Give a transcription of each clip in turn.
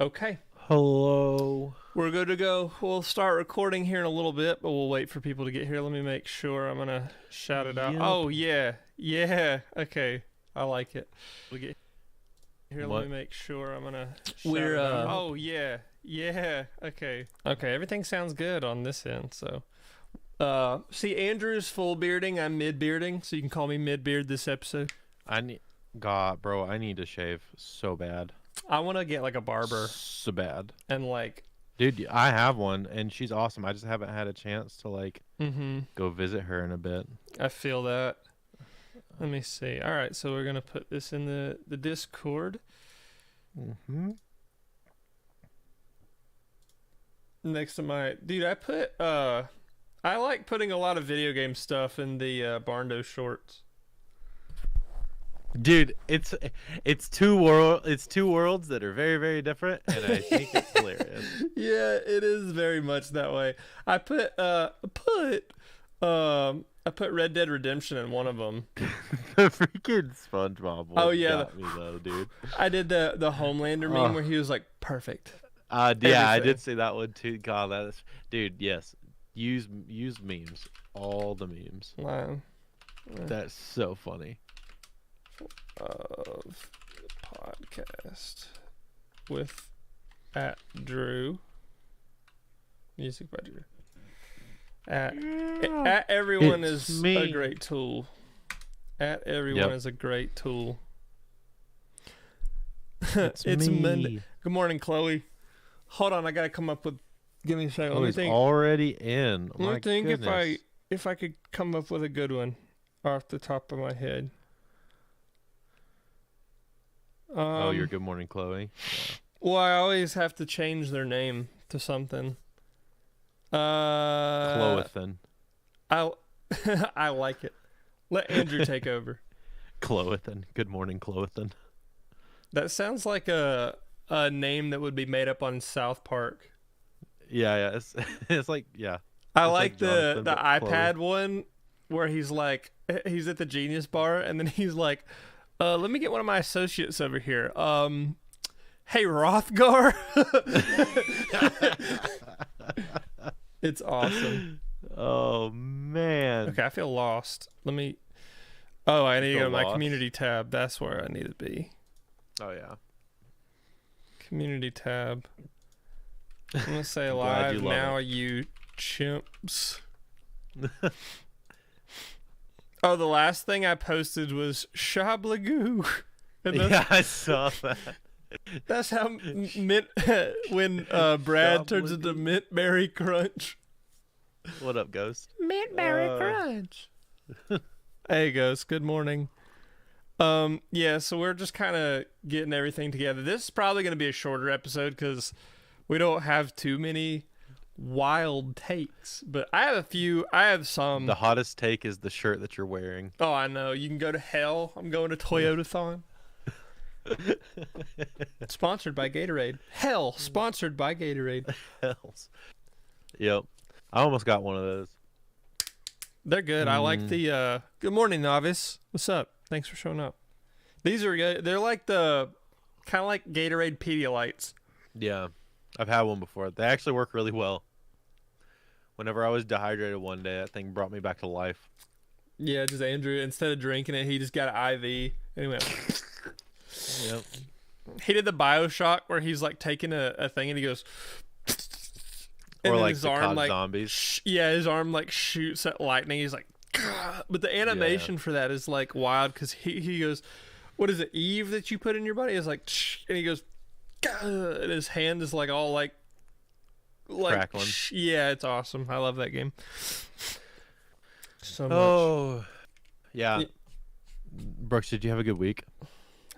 Okay. Hello. We're good to go. We'll start recording here in a little bit, but we'll wait for people to get here. Let me make sure. I'm going to shout it out. Yep. Oh, yeah. Yeah. Okay. I like it. We get here. What? Let me make sure. I'm going to shout We're, it out. Oh, yeah. Yeah. Okay. Okay. Everything sounds good on this end. So, see, Andrew's full bearding. I'm mid bearding. So you can call me mid beard this episode. I need to shave so bad. I want to get like a barber So bad. and like, Dude, I have one and she's awesome. I just haven't had a chance to like go visit her in a bit. I feel that. Let me see. All right, so we're gonna put this in the Discord. Next to my dude, I like putting a lot of video game stuff in the Barndo shorts. Dude, it's two worlds that are very, very different, and I think it's hilarious. Yeah, it is very much that way. I put Red Dead Redemption in one of them. The freaking SpongeBob one. Oh yeah, got me though, dude. I did the Homelander meme where he was like perfect. Yeah, Everything. I did see that one too. God, dude. Yes, use memes, all the memes. Wow. That's so funny. Of the podcast with @Drew. Music by Drew. At everyone It's is me. a great tool. At everyone Yep. is a great tool. It's It's me. Monday. Good morning, Chloe. Hold on, I gotta come up with. Give me a second. Oh, Let me he's think. already in. Let me My think goodness. if I could come up with a good one off the top of my head. Oh, your Good Morning, Chloe. Well, I always have to change their name to something. Chloethan. I like it. Let Andrew take over. Chloethan. Good morning, Chloethan. That sounds like a name that would be made up on South Park. Yeah. It's like, yeah. I It's like the Jonathan, but iPad one where he's like he's at the Genius Bar and then he's like, let me get one of my associates over here. Hey Rothgar. It's awesome. Oh, man. Okay, I feel lost. Let me. Oh, I need to go feel to my lost? community tab. That's where I need to be. Oh, yeah. Community tab. I'm gonna say I'm glad live you love now, you chimps. Oh, the last thing I posted was Shablagoo. And Yeah, I saw that. that's how mint when Brad turns into Shablagoo. Mint Berry Crunch. What up, Ghost? Mint Berry Crunch. Hey, Ghost. Good morning. Yeah, so we're just kind of getting everything together. This is probably going to be a shorter episode because we don't have too many wild takes. But I have a few. I have some. The hottest take is the shirt that you're wearing. Oh, I know. You can go to hell. I'm going to Toyotathon. Sponsored by Gatorade. Hell, sponsored by Gatorade. Hells. Yep. I almost got one of those. They're good. I like the good morning, novice. What's up? Thanks for showing up. These are good. They're like the kind of like Gatorade Pedialytes. Yeah. I've had one before. They actually work really well. Whenever I was dehydrated one day, that thing brought me back to life. Yeah, just Andrew, instead of drinking it, he just got an IV. Anyway, Yep. he did the Bioshock where he's like taking a thing and he goes, and Or then like his the arm COD like zombies. yeah, his arm like shoots at lightning. He's like, "Gah." But the animation for that is like wild because he goes, what is it, Eve that you put in your body? It's like, and he goes, "Gah," and his hand is like all like Crackling. yeah, it's awesome. I love that game so much. Oh. Yeah. Yeah. Brooks, did you have a good week?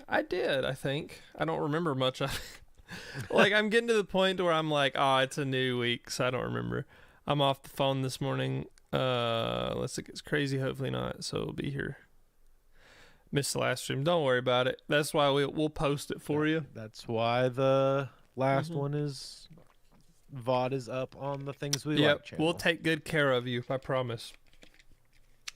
I did, I think. I don't remember much of it. Like, I'm getting to the point where I'm like, oh, it's a new week, so I don't remember. I'm off the phone this morning. Unless it gets crazy, hopefully not, so it'll be here. Missed the last stream. Don't worry about it. That's why we'll post it for you. That's why the last one is VOD is up on the Things We Like channel. We'll take good care of you, I promise.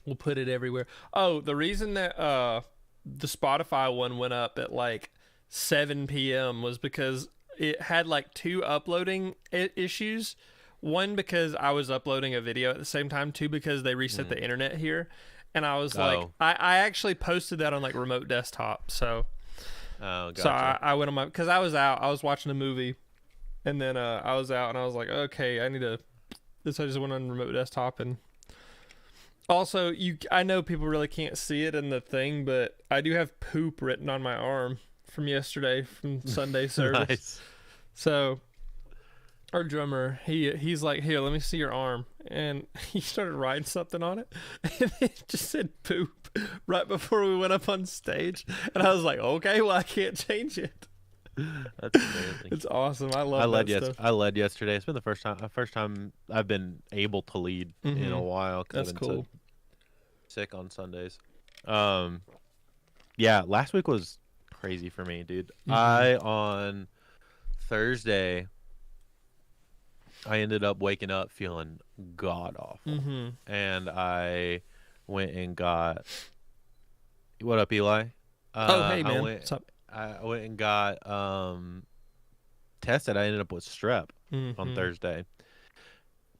We'll put it everywhere. Oh, the reason that the Spotify one went up at like 7 p.m. was because it had like two uploading issues. One because I was uploading a video at the same time. Two because they reset the internet here, and I was like, I actually posted that on like remote desktop. So, gotcha. so I went on my because I was out. I was watching a movie, and then I was out, and I was like, okay, I need to. This I just went on remote desktop, and also I know people really can't see it in the thing, but I do have poop written on my arm from yesterday from Sunday service. Nice. So our drummer, he's like, here, let me see your arm. And he started writing something on it. And it just said poop right before we went up on stage. And I was like, okay, well, I can't change it. That's amazing. It's awesome. I love that stuff. I led yesterday. It's been the first time I've been able to lead in a while. That's I've been cool. so sick on Sundays. Yeah, last week was crazy for me, dude. On Thursday, I ended up waking up feeling god awful, and I went and got. What up, Eli? Oh, hey man, what's up? I went and got tested. I ended up with strep on Thursday,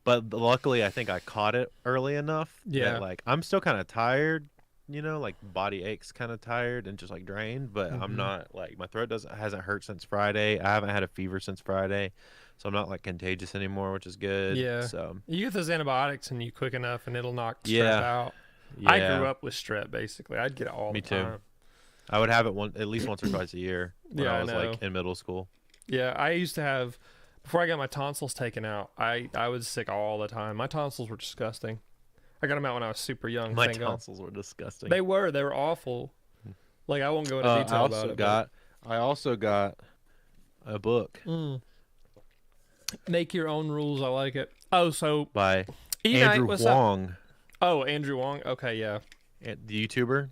but luckily I think I caught it early enough. Yeah, that, like I'm still kind of tired. Like body aches, kind of tired and just like drained, but I'm not like my throat hasn't hurt since Friday. I haven't had a fever since Friday, so I'm not like contagious anymore, which is good. Yeah. So you get those antibiotics and you quick enough, and it'll knock strep out. Yeah. I grew up with strep basically. I'd get it all the time. Me too. I would have it at least once or twice a year when I was like in middle school. Yeah, I used to have before I got my tonsils taken out. I was sick all the time. My tonsils were disgusting. I got them out when I was super young. My tonsils were disgusting. They were awful. Like I won't go into detail about it. I also got a book. Make Your Own Rules. I like it. Oh, so by Andrew Huang. Oh, Andrew Huang. Okay, yeah. The YouTuber.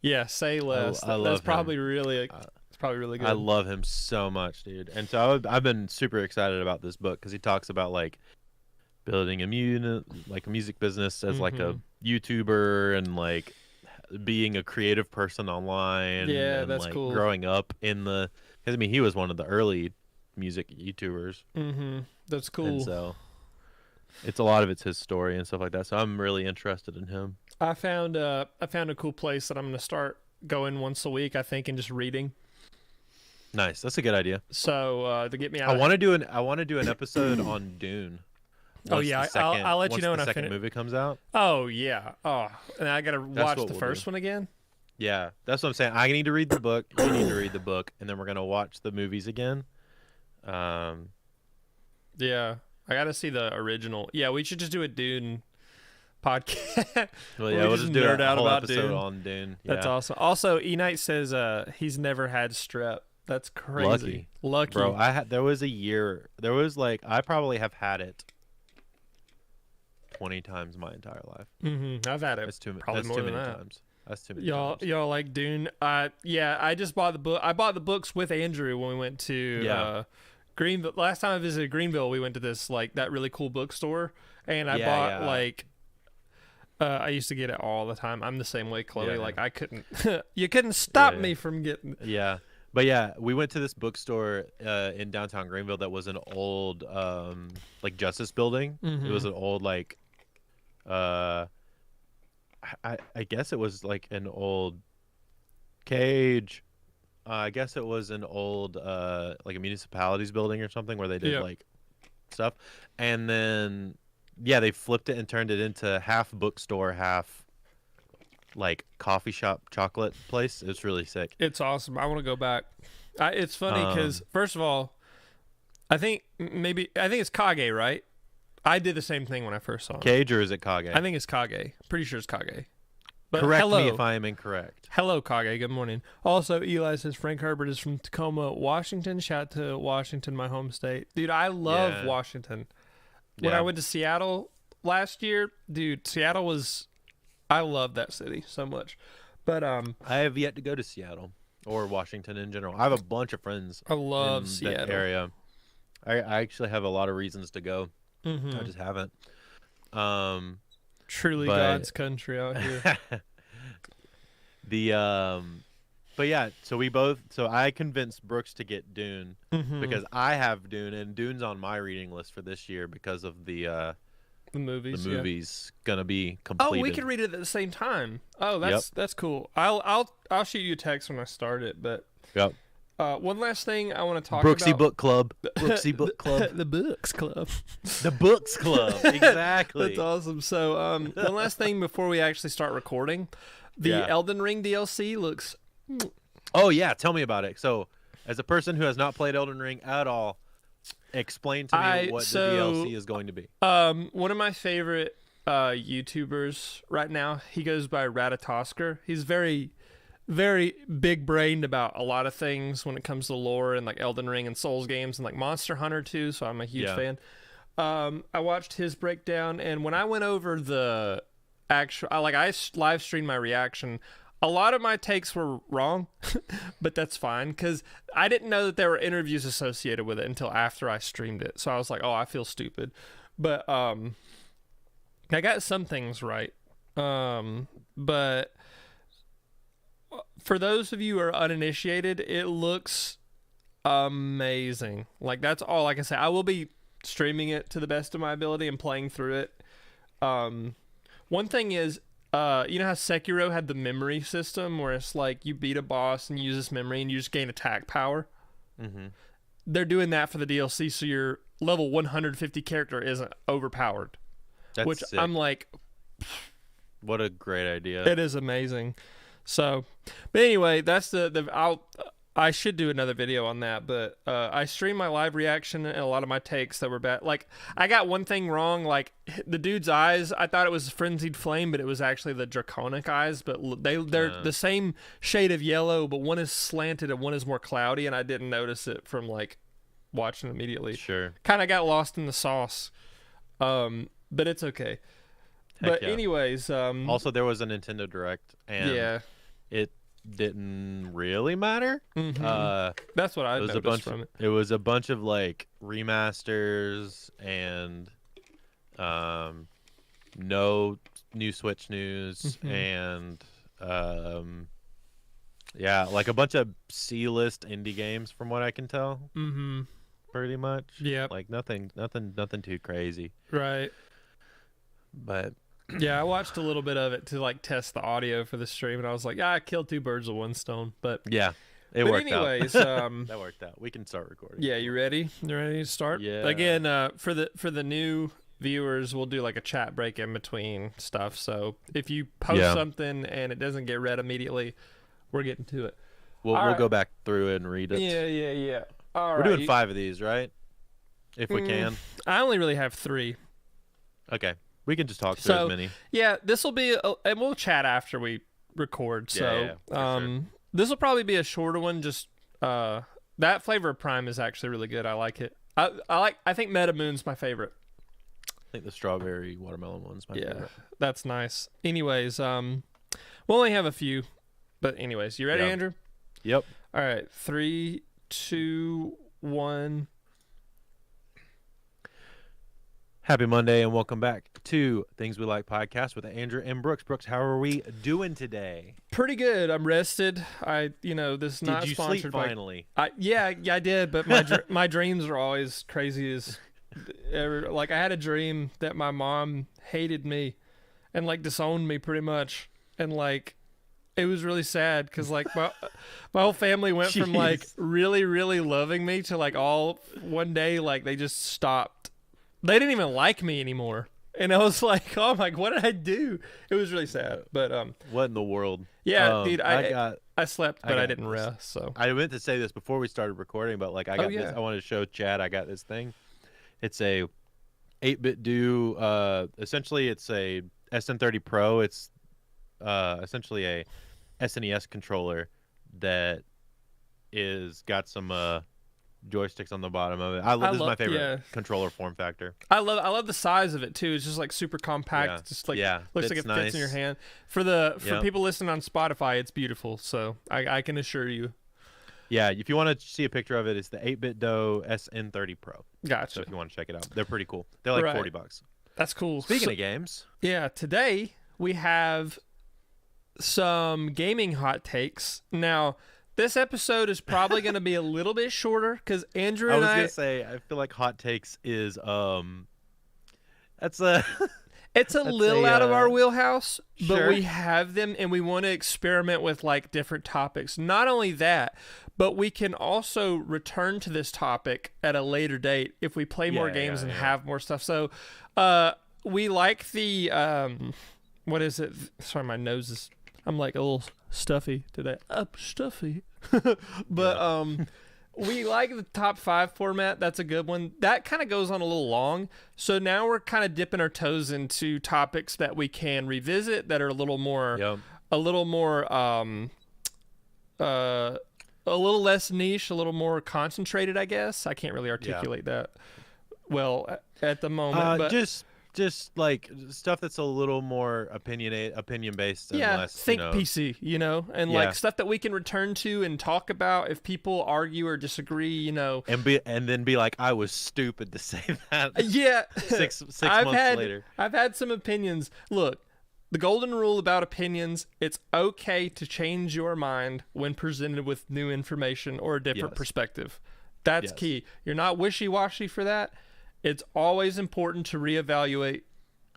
Yeah, Say Less. I love That's him. probably really. It's probably really good. I love him so much, dude. And so I've been super excited about this book because he talks about like building a music business as like a YouTuber and like being a creative person online. Yeah, and, that's like, cool. Growing up because I mean he was one of the early music YouTubers. That's cool. And so it's a lot of it's his story and stuff like that. So I'm really interested in him. I found a cool place that I'm gonna start going once a week, I think, and just reading. Nice, that's a good idea. So to get me out, I want to do an episode on Dune. I'll let you know when the second movie comes out. Oh yeah. Oh, and I gotta watch the first one again. Yeah, that's what I'm saying. I need to read the book. You need to read the book, and then we're gonna watch the movies again. Yeah, I gotta see the original. Yeah, we should just do a Dune podcast. Well, yeah, we'll just do a whole episode on Dune. Yeah. That's awesome. Also, E-Night says he's never had strep. That's crazy. Lucky. Bro, there was I probably have had it 20 times my entire life. I've had it. That's too probably that's more too than many that. times. That's too many times. Y'all like Dune? Yeah, I just bought the book. I bought the books with Andrew when we went to Greenville. Last time I visited Greenville, we went to this like that really cool bookstore, and I bought like. I used to get it all the time. I'm the same way, Chloe. Like I couldn't. You couldn't stop me from getting. Yeah. But yeah, we went to this bookstore in downtown Greenville that was an old like Justice building. It was an old like I guess it was like an old Cage. I guess it was an old like a municipalities building or something where they did like stuff. And then they flipped it and turned it into half bookstore, half like coffee shop chocolate place. It's really sick. It's awesome. I want to go back. It's funny because first of all, I think it's Kage, right? I did the same thing when I first saw it. Cage, or is it Kage? I think it's Kage. Pretty sure it's Kage. But correct me if I am incorrect. Hello, Kage. Good morning. Also, Eli says Frank Herbert is from Tacoma, Washington. Shout out to Washington, my home state. Dude, I love Washington. When I went to Seattle last year, dude, I love that city so much. But I have yet to go to Seattle or Washington in general. I have a bunch of friends. I love in Seattle that area. I actually have a lot of reasons to go. I just haven't. Truly God's country out here. But yeah, so I convinced Brooks to get Dune because I have Dune, and Dune's on my reading list for this year because of the movies gonna be completed. Oh, we can read it at the same time. Oh, that's cool. I'll shoot you a text when I start it. But yep. One last thing I want to talk Brooksy about. Book Club. Brooksy Book Club. The Books Club. The Books Club. Exactly. That's awesome. So, one last thing before we actually start recording, the Elden Ring DLC looks. Oh yeah, tell me about it. So, as a person who has not played Elden Ring at all, explain to me what the DLC is going to be. One of my favorite YouTubers right now, he goes by Ratatosker. He's very, very big brained about a lot of things when it comes to lore and like Elden Ring and Souls games and like Monster Hunter too. So I'm a huge fan. I watched his breakdown, and when I went over the actual, I live streamed my reaction. A lot of my takes were wrong, but that's fine because I didn't know that there were interviews associated with it until after I streamed it. So I was like, oh, I feel stupid. But I got some things right. But for those of you who are uninitiated, it looks amazing. Like, that's all I can say. I will be streaming it to the best of my ability and playing through it. One thing is, you know how Sekiro had the memory system where it's like you beat a boss and you use this memory and you just gain attack power? Mm-hmm. They're doing that for the DLC, so your level 150 character isn't overpowered. That's which sick. I'm like, what a great idea. It is amazing. So, but anyway, that's I should do another video on that, but I streamed my live reaction and a lot of my takes that were bad. Like, I got one thing wrong. Like, the dude's eyes, I thought it was Frenzied Flame, but it was actually the Draconic eyes. But they're the same shade of yellow, but one is slanted and one is more cloudy, and I didn't notice it from, like, watching immediately. Sure. Kind of got lost in the sauce. But it's okay. But anyways. Also, there was a Nintendo Direct, and it didn't really matter. Mm-hmm. That's what I noticed from it. It was a bunch of like remasters and no new Switch news and like a bunch of C-list indie games from what I can tell. Mm-hmm. Pretty much. Yeah. Like nothing too crazy. Right. But yeah, I watched a little bit of it to like test the audio for the stream, and I was like, I killed two birds with one stone. But yeah, it worked anyways, out. That worked out. We can start recording. Yeah, you ready? You ready to start? Yeah. Again, for the new viewers, we'll do like a chat break in between stuff. So if you post something and it doesn't get read immediately, we're getting to it. We'll go back through it and read it. Yeah. All we're doing 5 of these, right? If we can. I only really have 3. Okay. We can just talk through as many. Yeah, this will be, and we'll chat after we record. So, sure. This will probably be a shorter one. Just that flavor of Prime is actually really good. I like it. I think Meta Moon's my favorite. I think the strawberry watermelon one's my favorite. Yeah, that's nice. Anyways, we'll only have a few, but anyways, you ready, Andrew? Yep. All right, 3, 2, 1. Happy Monday and welcome back to Things We Like podcast with Andrew and Brooks. Brooks, how are we doing today? Pretty good. I'm rested. This is not sponsored sleep finally? I did, but my dreams are always crazy as ever. Like, I had a dream that my mom hated me and like disowned me pretty much, and like it was really sad because like my whole family went from like really, really loving me to like all one day like they just stopped. They didn't even like me anymore. And I was like, oh my, what did I do? It was really sad. But what in the world? Yeah, dude, I slept, but I didn't rest. So I meant to say this before we started recording, but like I got this. I wanted to show Chad. I got this thing. It's a 8-bit do. Essentially, it's a SN30 Pro. It's essentially a SNES controller that is got some joysticks on the bottom of it. This is my favorite controller form factor. I love the size of it too. It's just like super compact. Yeah. It's just like looks like it nice. fits in your hand. For people listening on Spotify, it's beautiful. So I can assure you. Yeah, if you want to see a picture of it, it's the 8-bit Do SN30 Pro. Gotcha. So if you want to check it out, they're pretty cool. They're like $40. That's cool. Speaking of games, today we have some gaming hot takes. Now, this episode is probably going to be a little bit shorter because Andrew and I was gonna say, I feel like hot takes is that's a it's a little out of our wheelhouse, but sure. we have them and we want to experiment with like different topics. Not only that, but we can also return to this topic at a later date if we play more games and have more stuff. So, we like the what is it? Sorry, my nose is. I'm like a little stuffy today. Stuffy, but we like the top 5 format. That's a good one. That kind of goes on a little long. So now we're kind of dipping our toes into topics that we can revisit that are a little more, a little less niche, a little more concentrated. I guess I can't really articulate that well at the moment. But just like stuff that's a little more opinion based. And less, think PC, and like stuff that we can return to and talk about if people argue or disagree, and then be like, I was stupid to say that. Yeah, six months later. I've had some opinions. Look, the golden rule about opinions: it's okay to change your mind when presented with new information or a different perspective. That's key. You're not wishy-washy for that. It's always important to reevaluate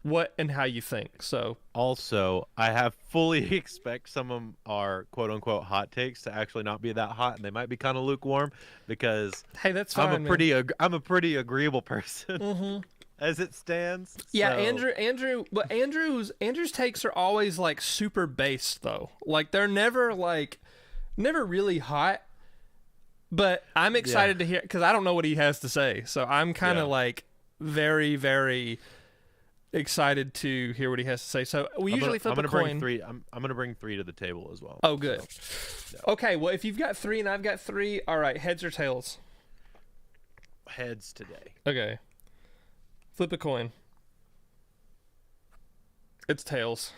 what and how you think. So also, I fully expect some of our quote unquote hot takes to actually not be that hot, and they might be kind of lukewarm because hey, that's fine. I'm a pretty agreeable person as it stands. Yeah, so. Andrew's takes are always like super based though. Like they're never really hot. But I'm excited to hear because I don't know what he has to say, so I'm kind of like very, very excited to hear what he has to say. So we usually flip a coin. I'm gonna bring 3 to the table as well. Oh, good. So, okay, well if you've got 3 and I've got 3, all right, heads or tails? Heads today. Okay. Flip a coin. It's tails.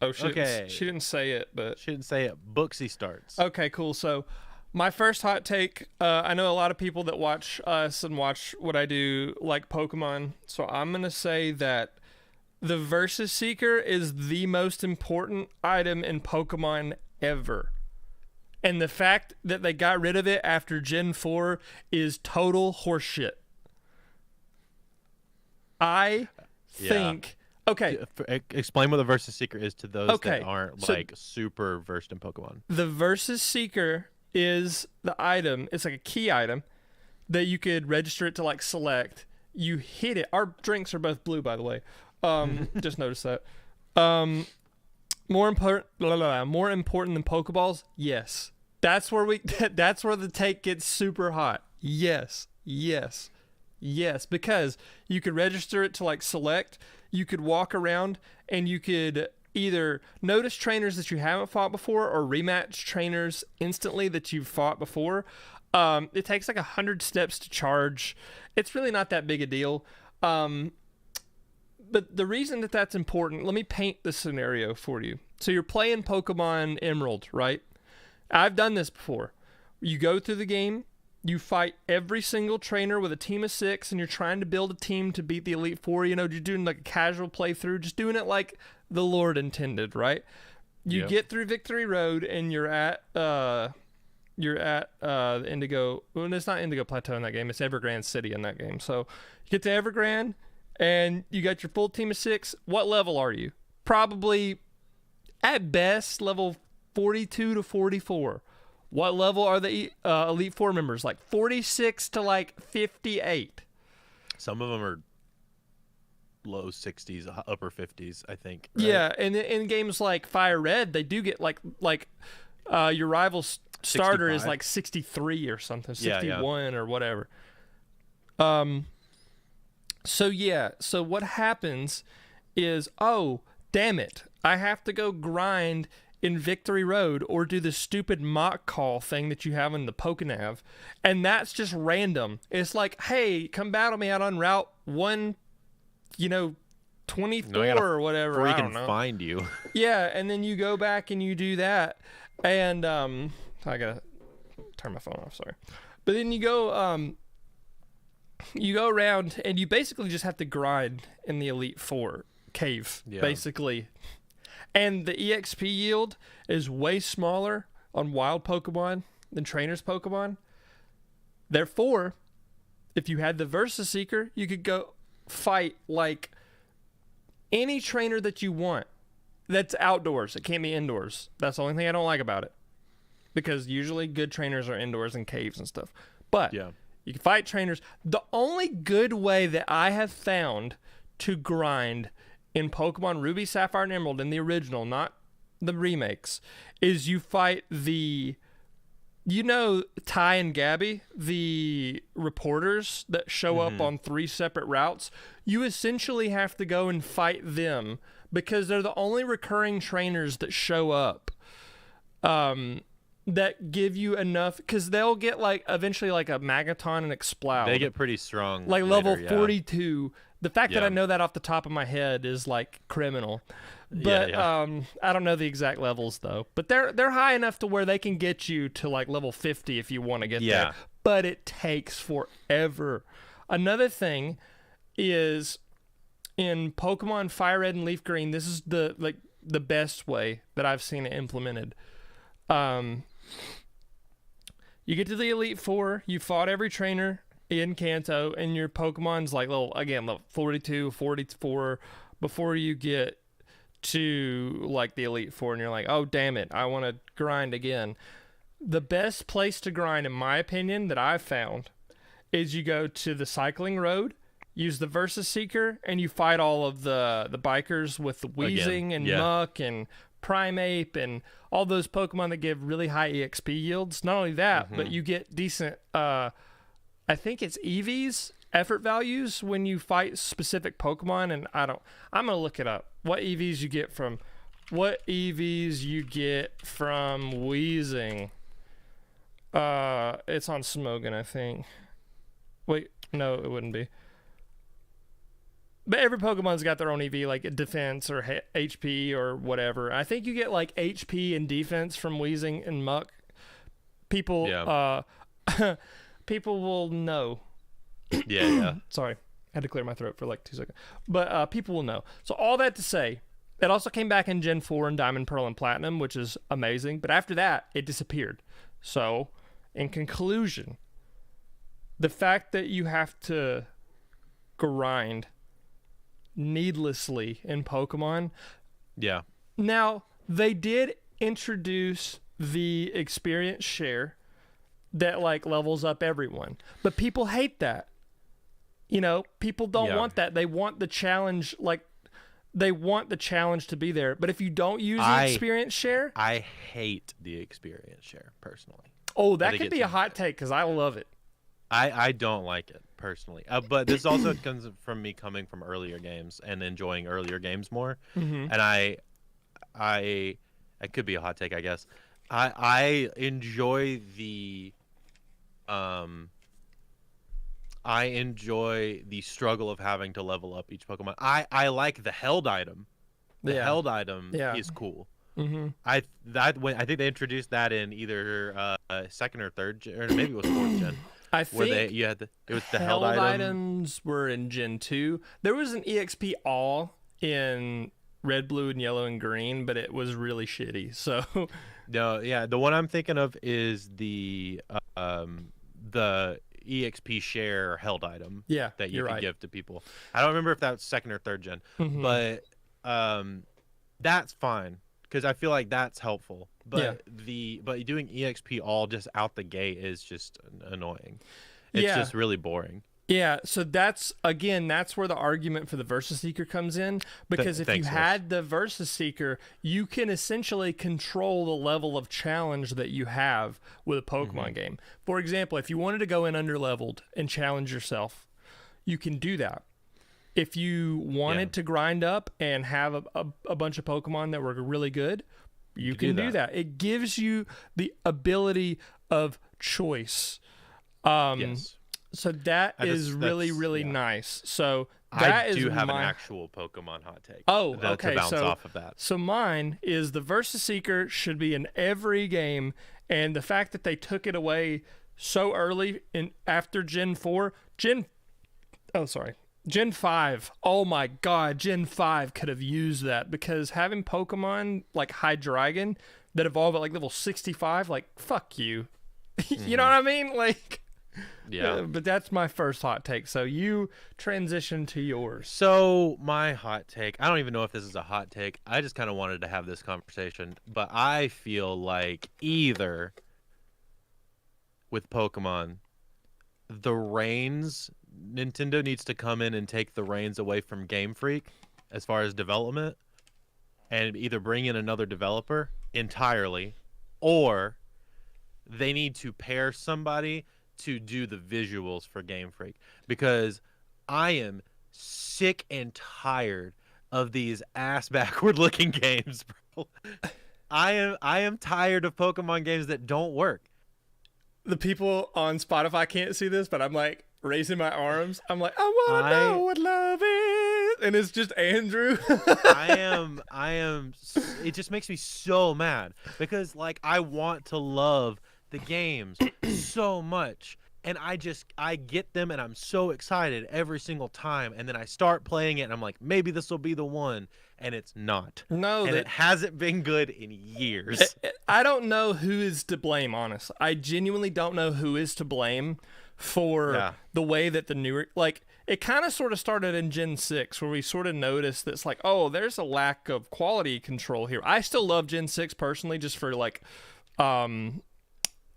Oh, she didn't say it, but she didn't say it. Booksy starts. Okay, cool. So. My first hot take, I know a lot of people that watch us and watch what I do like Pokemon, so I'm going to say that the Versus Seeker is the most important item in Pokemon ever. And the fact that they got rid of it after Gen 4 is total horseshit. I think... Okay. Explain what the Versus Seeker is to those that aren't super versed in Pokemon. The Versus Seeker... is the item. It's like a key item that you could register it to like select. You hit it. Our drinks are both blue, by the way. Just noticed that. More important than Pokeballs. Yes, that's where the take gets super hot. Yes, because you could register it to like select. You could walk around and you could either notice trainers that you haven't fought before or rematch trainers instantly that you've fought before. It takes like 100 steps to charge. It's really not that big a deal. But the reason that that's important, let me paint the scenario for you. So you're playing Pokemon Emerald, right? I've done this before. You go through the game, you fight every single trainer with a team of 6, and you're trying to build a team to beat the Elite Four. You're doing like a casual playthrough, just doing it like the Lord intended, right? You get through Victory Road, and you're at the Indigo. Well, it's not Indigo Plateau in that game. It's Evergrande City in that game. So you get to Evergrande, and you got your full team of 6. What level are you? Probably, at best, level 42 to 44. What level are the Elite Four members? Like 46 to like 58. Some of them are low 60s, upper 50s, I think. Right? Yeah, and in games like Fire Red, they do get like your rival starter 65. is like 63 or something, 61 or whatever. So what happens is, oh, damn it, I have to go grind in Victory Road or do the stupid mock call thing that you have in the Pokenav, and that's just random. It's like, hey, come battle me out on Route 24 or whatever. Before I he don't can know. find you. Yeah, and then you go back and you do that, and I gotta turn my phone off. Sorry, but then you go around and you basically just have to grind in the Elite Four cave, basically. And the EXP yield is way smaller on wild Pokemon than trainers Pokemon. Therefore, if you had the Versus Seeker, you could go fight like any trainer that you want. That's outdoors. It can't be indoors. That's the only thing I don't like about it. Because usually good trainers are indoors in caves and stuff. But you can fight trainers. The only good way that I have found to grind in Pokemon Ruby, Sapphire, and Emerald, in the original, not the remakes, is you fight the... You know Ty and Gabby, the reporters that show up on 3 separate routes? You essentially have to go and fight them because they're the only recurring trainers that show up that give you enough, because they'll get like eventually like a Magaton and Exploud. They get pretty strong. Like level 42. The fact that I know that off the top of my head is like criminal. But I don't know the exact levels though. But they're high enough to where they can get you to like level 50 if you want to get there. But it takes forever. Another thing is in Pokemon Fire Red and Leaf Green, this is the best way that I've seen it implemented. You get to the Elite Four, you fought every trainer in Kanto, and your Pokemon's like level 42, 44 before you get to like the Elite Four, and you're like, oh damn it, I want to grind again. The best place to grind, in my opinion, that I've found is you go to the Cycling Road, use the Versus Seeker, and you fight all of the bikers with the Weezing and Muck and Primeape and all those Pokemon that give really high EXP yields. Not only that, but you get decent, I think it's EVs, effort values, when you fight specific Pokemon. And I'm going to look it up. What EVs you get from Weezing. It's on Smogon, I think. Wait, no, it wouldn't be. But every Pokemon's got their own EV, like defense or HP or whatever. I think you get like HP and defense from Weezing and Muck. People, people will know. Sorry, I had to clear my throat for like 2 seconds. But people will know. So all that to say, it also came back in Gen 4 and Diamond, Pearl, and Platinum, which is amazing. But after that, it disappeared. So, in conclusion, the fact that you have to grind needlessly in Pokemon. Now, they did introduce the experience share that like levels up everyone, but people hate that. You know, people don't want that. They want the challenge, like they want the challenge to be there. But if you don't use the experience share, I hate the experience share personally. Oh, that could be a hot take because I love it. I don't like it personally, but this also comes from me coming from earlier games and enjoying earlier games more. And I it could be a hot take, I guess. I enjoy the struggle of having to level up each Pokemon. I like the held item. The held item is cool. I think they introduced that in either second or third gen, or maybe it was fourth gen. I think it was the held items were in Gen 2. There was an EXP all in Red, Blue, and Yellow and Green, but it was really shitty. So no, the one I'm thinking of is the EXP share held item that you can give to people. I don't remember if that's second or third gen, but that's fine because I feel like that's helpful. But doing EXP all just out the gate is just annoying. It's just really boring. Yeah, so that's where the argument for the Versus Seeker comes in, because if you had the Versus Seeker, you can essentially control the level of challenge that you have with a Pokemon game. For example, if you wanted to go in underleveled and challenge yourself, you can do that. If you wanted to grind up and have a bunch of Pokemon that were really good, you can do that. It gives you the ability of choice. So that is really nice. So that I do have an actual Pokemon hot take. Oh, okay. To bounce off of that. So mine is the Versus Seeker should be in every game, and the fact that they took it away so early after Gen 4. Gen 5. Oh my god, Gen 5 could have used that, because having Pokemon like Hydreigon that evolve at like level 65, like, fuck you. You know what I mean? Like, Yeah. but that's my first hot take. So you transition to yours. So my hot take, I don't even know if this is a hot take. I just kind of wanted to have this conversation, but I feel like either with Pokemon, the reins, Nintendo needs to come in and take the reins away from Game Freak as far as development, and either bring in another developer entirely, or they need to pair somebody to do the visuals for Game Freak, because I am sick and tired of these ass backward looking games, bro. I am tired of Pokemon games that don't work. The people on Spotify can't see this, but I'm like raising my arms. I'm like, I want to know what love is. And it's just Andrew. I am, it just makes me so mad, because like I want to love the games so much, and I get them and I'm so excited every single time, and then I start playing it and I'm like, maybe this will be the one, and it's not. No, and it hasn't been good in years. I don't know who is to blame, honestly. I genuinely don't know who is to blame for the way that the newer, like, it kind of sort of started in Gen 6, where we sort of noticed that it's like, oh, there's a lack of quality control here. I still love Gen 6 personally, just for like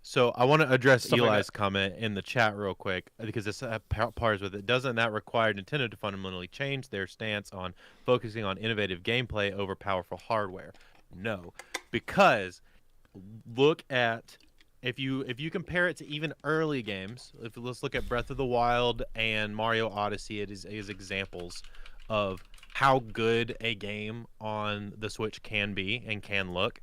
so I want to address stuff Eli's like comment in the chat real quick, because this pars with it. Doesn't that require Nintendo to fundamentally change their stance on focusing on innovative gameplay over powerful hardware? No, because look at, if you compare it to even early games, let's look at Breath of the Wild and Mario Odyssey as examples of how good a game on the Switch can be and can look.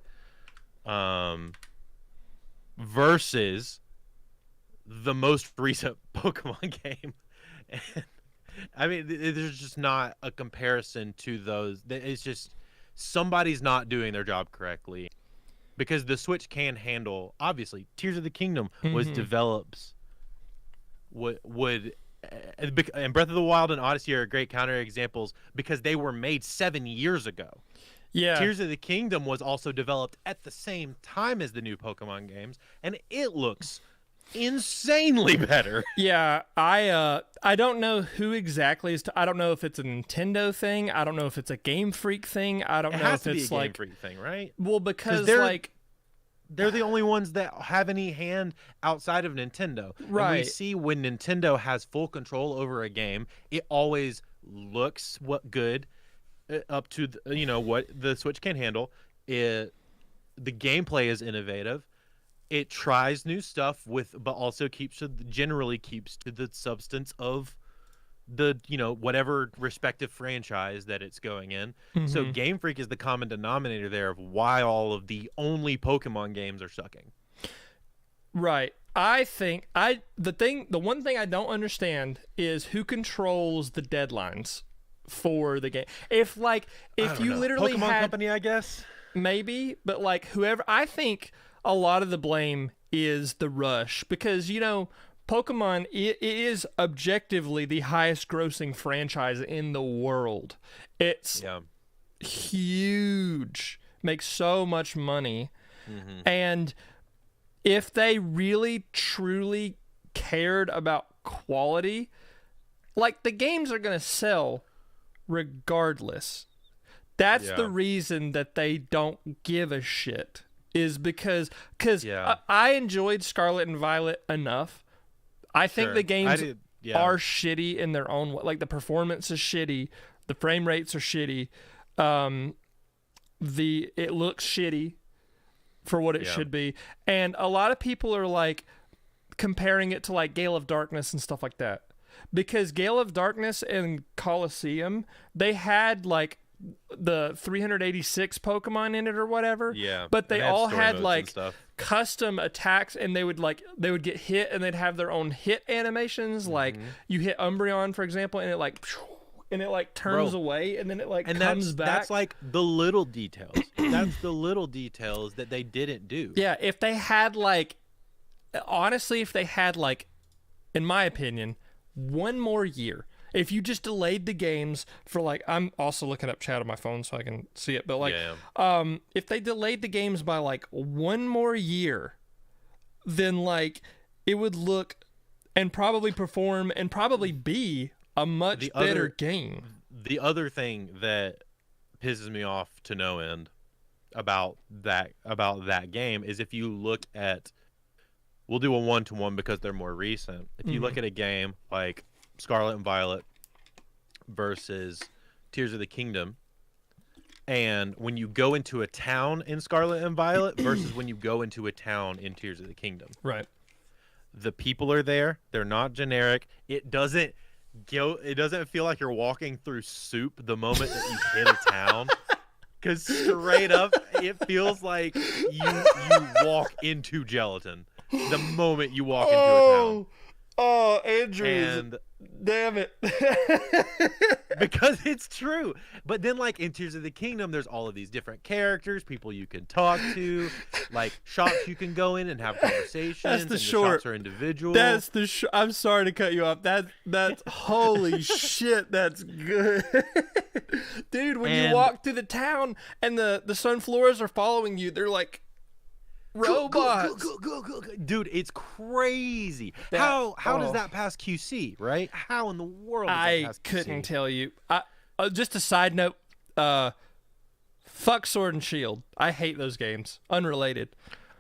Versus the most recent Pokemon game. And, I mean, there's just not a comparison to those. It's just somebody's not doing their job correctly, because the Switch can handle, obviously, Tears of the Kingdom was developed and Breath of the Wild and Odyssey are great counter examples, because they were made 7 years ago. Yeah. Tears of the Kingdom was also developed at the same time as the new Pokemon games, and it looks insanely better. Yeah, I don't know who exactly is I don't know if it's a Nintendo thing. I don't know if it's a Game Freak thing. I don't know if it's a like Game Freak thing, right? Well, because they're the only ones that have any hand outside of Nintendo. Right. And we see when Nintendo has full control over a game, it always looks good. Up to what the Switch can handle. The gameplay is innovative. It tries new stuff but also generally keeps to the substance of the whatever respective franchise that it's going in. So Game Freak is the common denominator there of why all of the only Pokemon games are sucking. Right. I think the one thing I don't understand is who controls the deadlines for the game. If you literally Pokemon had Company, I guess, maybe, but like whoever, I think a lot of the blame is the rush, because Pokemon, it is objectively the highest grossing franchise in the world. It's huge, makes so much money, and if they really truly cared about quality, like, the games are gonna sell regardless. That's the reason that they don't give a shit, is because I enjoyed Scarlet and Violet enough. I think the games are shitty in their own way. Like, the performance is shitty, the frame rates are shitty, it looks shitty for what it should be, and a lot of people are like comparing it to like Gale of Darkness and stuff like that. Because Gale of Darkness and Colosseum, they had like the 386 Pokemon in it or whatever. Yeah. But they all had like custom attacks, and they would get hit, and they'd have their own hit animations. Like, you hit Umbreon, for example, and it turns away, and then it comes back. That's like the little details. That's the little details that they didn't do. Yeah, if they had honestly, in my opinion, one more year, If you just delayed the games for like, I'm also looking up chat on my phone so I can see it, but like, if they delayed the games by like 1 more year, then like it would look and probably perform and probably be a much better game. The other thing that pisses me off to no end about that game is if you look at, we'll do a 1-to-1 because they're more recent. If you look at a game like Scarlet and Violet versus Tears of the Kingdom, and when you go into a town in Scarlet and Violet versus when you go into a town in Tears of the Kingdom, right? The people are there. They're not generic. It doesn't feel like you're walking through soup the moment that you hit a town. Because straight up, it feels like you walk into gelatin the moment you walk into a town. Oh, Andrew. Damn it. Because it's true. But then, like, in Tears of the Kingdom, there's all of these different characters, people you can talk to, like, shops you can go in and have conversations. That's the and short. The shops are individual. That's the I'm sorry to cut you off. That's holy shit, that's good. Dude, when you walk through the town and the Sunflowers are following you, they're like robots. Go. Dude, it's crazy. How does that pass QC, right? How in the world does that pass QC? I couldn't tell you. Just a side note, fuck Sword and Shield. I hate those games. Unrelated.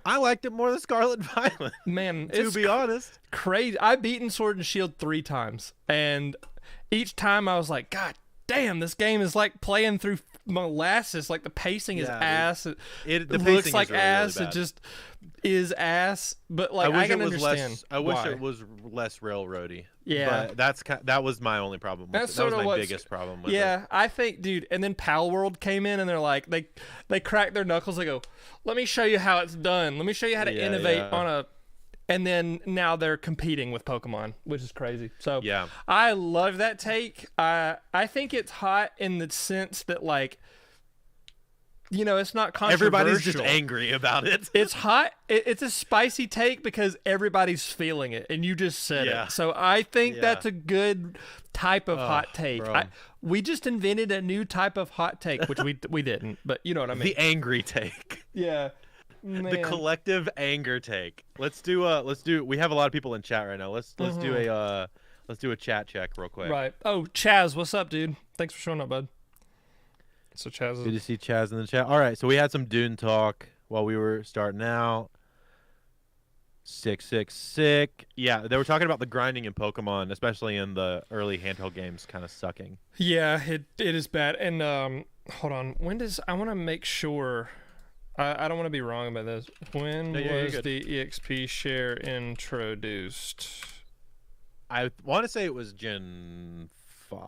I liked it more than Scarlet and Violet. Man, to be honest. Crazy. I've beaten Sword and Shield 3 times, and each time I was like, God damn, this game is like playing through molasses. Like the pacing is ass. It looks like really, ass. Really, it just is ass. But like I can understand. I wish it was less railroady. Yeah, but that was my only problem with it. That was my biggest problem with it. Yeah, I think, dude. And then Pal World came in, and they're like, they crack their knuckles. They go, "Let me show you how it's done. Let me show you how to innovate on a." And then now they're competing with Pokemon, which is crazy. So yeah, I love that take. I think it's hot in the sense that, like, you know, it's not controversial. Everybody's just angry about it. It's hot. It's a spicy take because everybody's feeling it, and you just said it. So I think that's a good type of hot take. We just invented a new type of hot take, which we didn't, but you know what I mean. The angry take. Yeah. Man. The collective anger take. Let's do. We have a lot of people in chat right now. Let's do a chat check real quick. Right. Oh, Chaz, what's up, dude? Thanks for showing up, bud. So Chaz. Good to see Chaz in the chat. All right, so we had some Dune talk while we were starting out. 666. Yeah, they were talking about the grinding in Pokemon, especially in the early handheld games, kind of sucking. Yeah, it is bad. And hold on. I want to make sure. I don't want to be wrong about this. When was the EXP share introduced? I want to say it was Gen 5.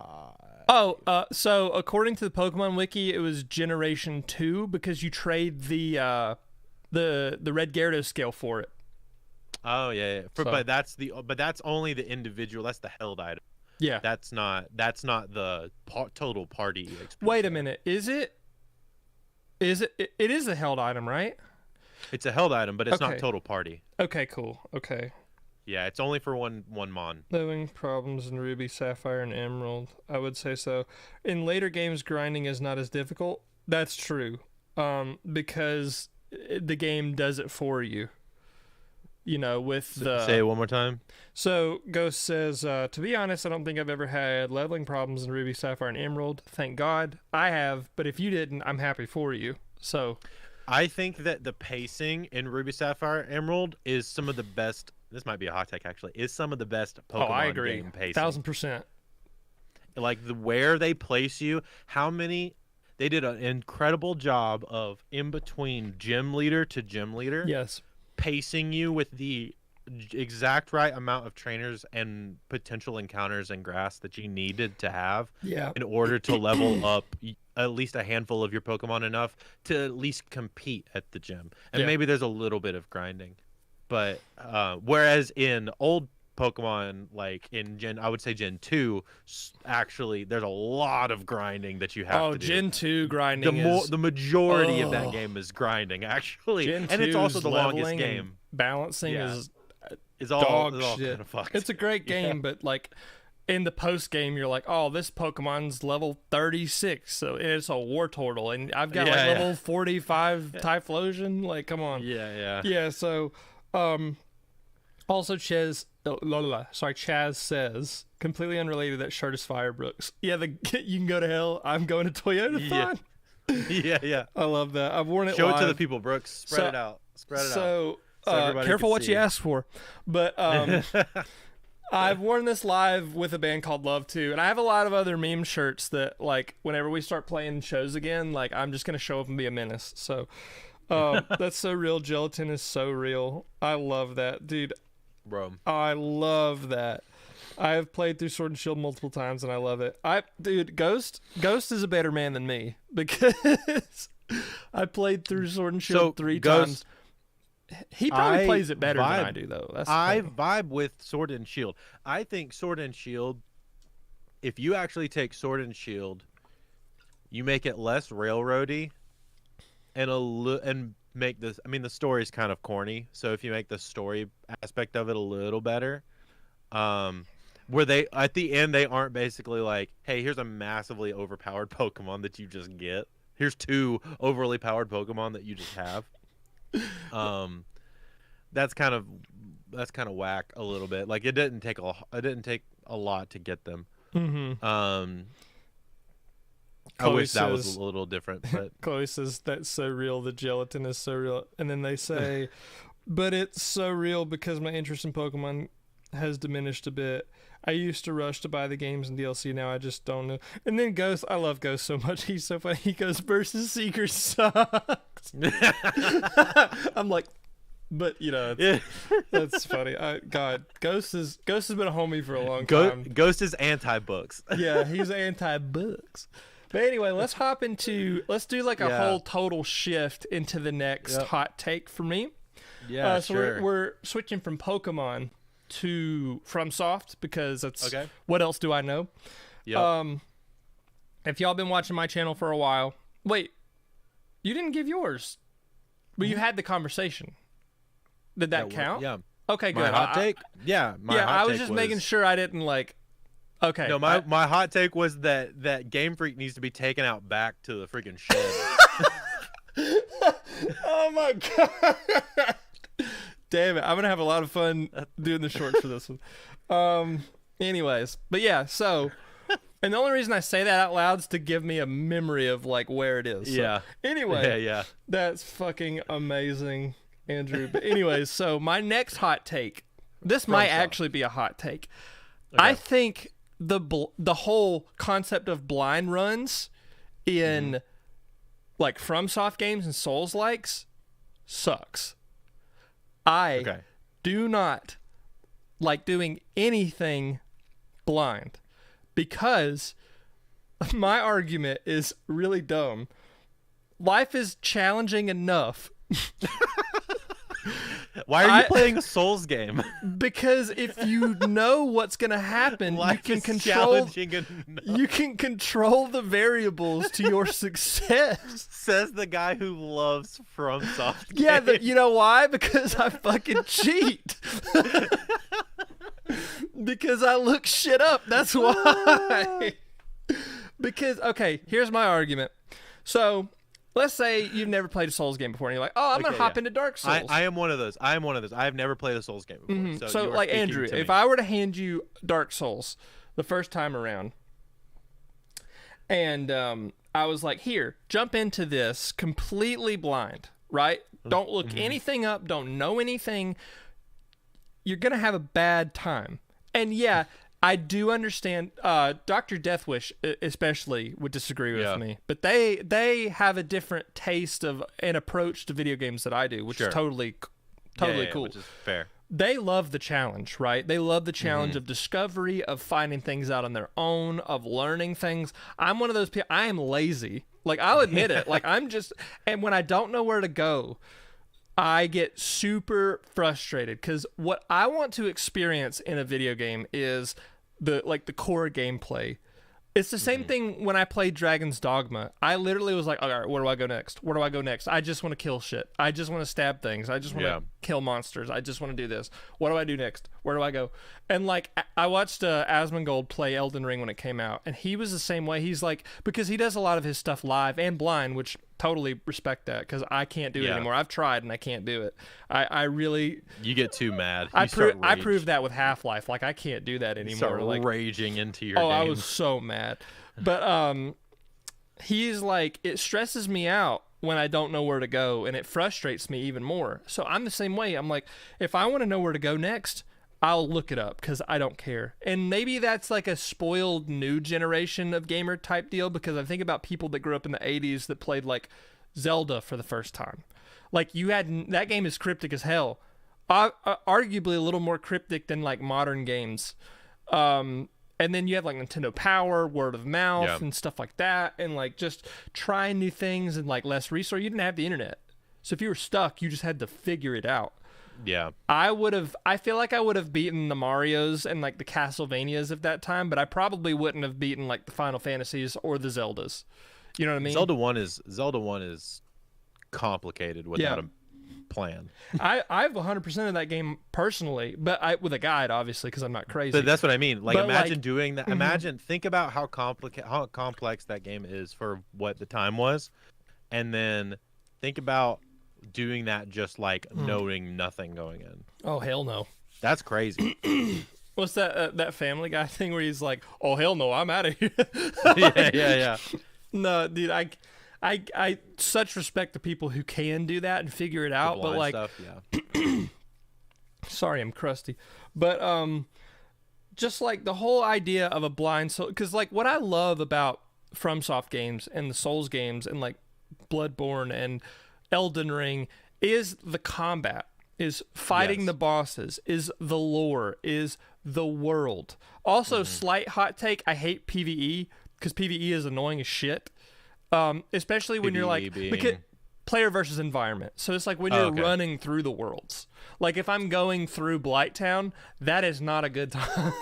Oh, so according to the Pokemon Wiki, it was Generation 2 because you trade the Red Gyarados scale for it. Oh yeah. But that's only the individual. That's the held item. Yeah. That's not the total party EXP. Wait a minute. Is it? It is a held item, right? It's a held item, but it's not total party. Okay, cool. Okay. Yeah, it's only for one mon. Living problems in Ruby, Sapphire, and Emerald. I would say so. In later games, grinding is not as difficult. That's true. Because the game does it for you. You know, with the... Say it one more time. So, Ghost says, to be honest, I don't think I've ever had leveling problems in Ruby, Sapphire, and Emerald. Thank God. I have, but if you didn't, I'm happy for you. So... I think that the pacing in Ruby, Sapphire, Emerald is some of the best... This might be a hot take, actually. Is some of the best Pokemon game pacing. 1,000%. Like, where they place you, how many... They did an incredible job of in between gym leader to gym leader. Yes. Pacing you with the exact right amount of trainers and potential encounters in grass that you needed to have in order to level up at least a handful of your Pokemon enough to at least compete at the gym. And maybe there's a little bit of grinding. But whereas in old Pokemon, like in I would say Gen 2, actually there's a lot of grinding that you have to do. Gen 2 grinding the majority of that game is grinding, actually. Gen and it's also the longest game. Balancing is all dog shit. kind of fucked. It's a great game, but like in the post game, you're like, oh, this Pokemon's level 36, so it's a Wartortle, and I've got level 45 Typhlosion. Like, come on. Yeah. So, also Chaz says, completely unrelated, that shirt is fire, Brooks. Yeah, you can go to hell. I'm going to Toyota Fun. Yeah. I love that. I've worn it. Show live. it to the people, Brooks. Spread it out. So careful what you ask for. But I've worn this live with a band called Love Too, and I have a lot of other meme shirts that, like, whenever we start playing shows again, like, I'm just gonna show up and be a menace. So that's so real. Gelatin is so real. I love that, dude. Bro, I love that. I have played through Sword and Shield multiple times, and I love it. Dude, Ghost is a better man than me, because I played through Sword and Shield 3 times. He probably plays it better than I do, though. I vibe with Sword and Shield. I think Sword and Shield, if you actually take Sword and Shield, you make it less railroady, and make this. I mean, the story's kind of corny, so if you make the story aspect of it a little better, where they at the end they aren't basically like, hey, here's a massively overpowered Pokemon that you just get. Here's 2 overly powered Pokemon that you just have. That's kind of whack a little bit. Like, it didn't take a lot to get them. I wish that was a little different, but Chloe says that's so real. The gelatin is so real, and then they say, but it's so real because my interest in Pokemon has diminished a bit. I used to rush to buy the games and DLC. Now I just don't know. And then Ghost, I love Ghost so much. He's so funny. He goes, Versus Seeker sucks. I'm like, but that's funny. Ghost has been a homie for a long time. Ghost is anti-books. Yeah, he's anti-books. But anyway, let's do like a whole total shift into the next hot take for me. Yeah, so sure. we're switching from Pokemon to FromSoft, because that's what else do I know? Yep. If y'all been watching my channel for a while, wait, you didn't give yours, but you had the conversation. Did that count? Yeah. Okay, good. My hot take? I was just making sure I didn't like. Okay. No, my hot take was that Game Freak needs to be taken out back to the freaking shed. Oh my god. Damn it. I'm going to have a lot of fun doing the shorts for this one. Anyways, but yeah, so, and the only reason I say that out loud is to give me a memory of like where it is. So, anyway, that's fucking amazing, Andrew. But anyways, so my next hot take, this might actually be a hot take. Okay. I think the whole concept of blind runs in like FromSoft games and Souls-likes sucks. I do not like doing anything blind, because my argument is really dumb. Life is challenging enough. Why are you playing a Souls game? Because if you know what's going to happen, you can control the variables to your success. Says the guy who loves FromSoft games. Yeah, you know why? Because I fucking cheat. Because I look shit up. That's why. Because, okay, here's my argument. So, let's say you've never played a Souls game before, and you're like, oh, I'm going to hop into Dark Souls. I am one of those. I have never played a Souls game before. So like, Andrew, if I were to hand you Dark Souls the first time around, and I was like, here, jump into this completely blind, right? Don't look anything up. Don't know anything. You're going to have a bad time. And yeah, I do understand. Dr. Deathwish especially would disagree with me, but they have a different taste of an approach to video games that I do, which is totally cool. Which is fair. They love the challenge, right? They love the challenge of discovery, of finding things out on their own, of learning things. I'm one of those people. I am lazy. Like, I'll admit it. Like, and when I don't know where to go, I get super frustrated, because what I want to experience in a video game is the core gameplay. It's the same thing when I played Dragon's Dogma. I literally was like, all right, where do I go next? Where do I go next? I just want to kill shit. I just want to stab things. I just want to kill monsters. I just want to do this. What do I do next? Where do I go? And like, I watched Asmongold play Elden Ring when it came out, and he was the same way. He's like, because he does a lot of his stuff live and blind, which totally respect that, because I can't do it anymore. I've tried and I can't do it. I really... You get too mad. I proved that with Half-Life. Like, I can't do that anymore. You start like raging into your Oh, games. I was so mad. But he's like, it stresses me out when I don't know where to go, and it frustrates me even more. So I'm the same way. I'm like, if I want to know where to go next, I'll look it up because I don't care. And maybe that's like a spoiled new generation of gamer type deal, because I think about people that grew up in the 80s that played like Zelda for the first time. Like, you had that game is cryptic as hell. Arguably a little more cryptic than like modern games. And then you have like Nintendo Power, word of mouth, and stuff like that, and like just trying new things and like less resource. You didn't have the internet, so if you were stuck, you just had to figure it out. Yeah, I feel like I would have beaten the Marios and like the Castlevanias of that time, but I probably wouldn't have beaten like the Final Fantasies or the Zeldas. You know what I mean? Zelda 1 is complicated without a plan. I have 100% of that game personally, but with a guide, obviously, because I'm not crazy. But that's what I mean. Like, but imagine doing that. Think about how complex that game is for what the time was, and then think about doing that just like knowing nothing going in. Oh, hell no. That's crazy. What's that Family Guy thing where he's like, oh, hell no, I'm out of here. yeah. No, dude, I such respect to people who can do that and figure it out, but like stuff, sorry, I'm crusty. But just like the whole idea of a blind soul, because like what I love about FromSoft games and the Souls games and like Bloodborne and Elden Ring is the combat, is fighting the bosses, is the lore, is the world. Also, slight hot take, I hate PvE because PvE is annoying as shit. Especially when you're like, because player versus environment. So it's like when you're running through the worlds. Like if I'm going through Blighttown, that is not a good time.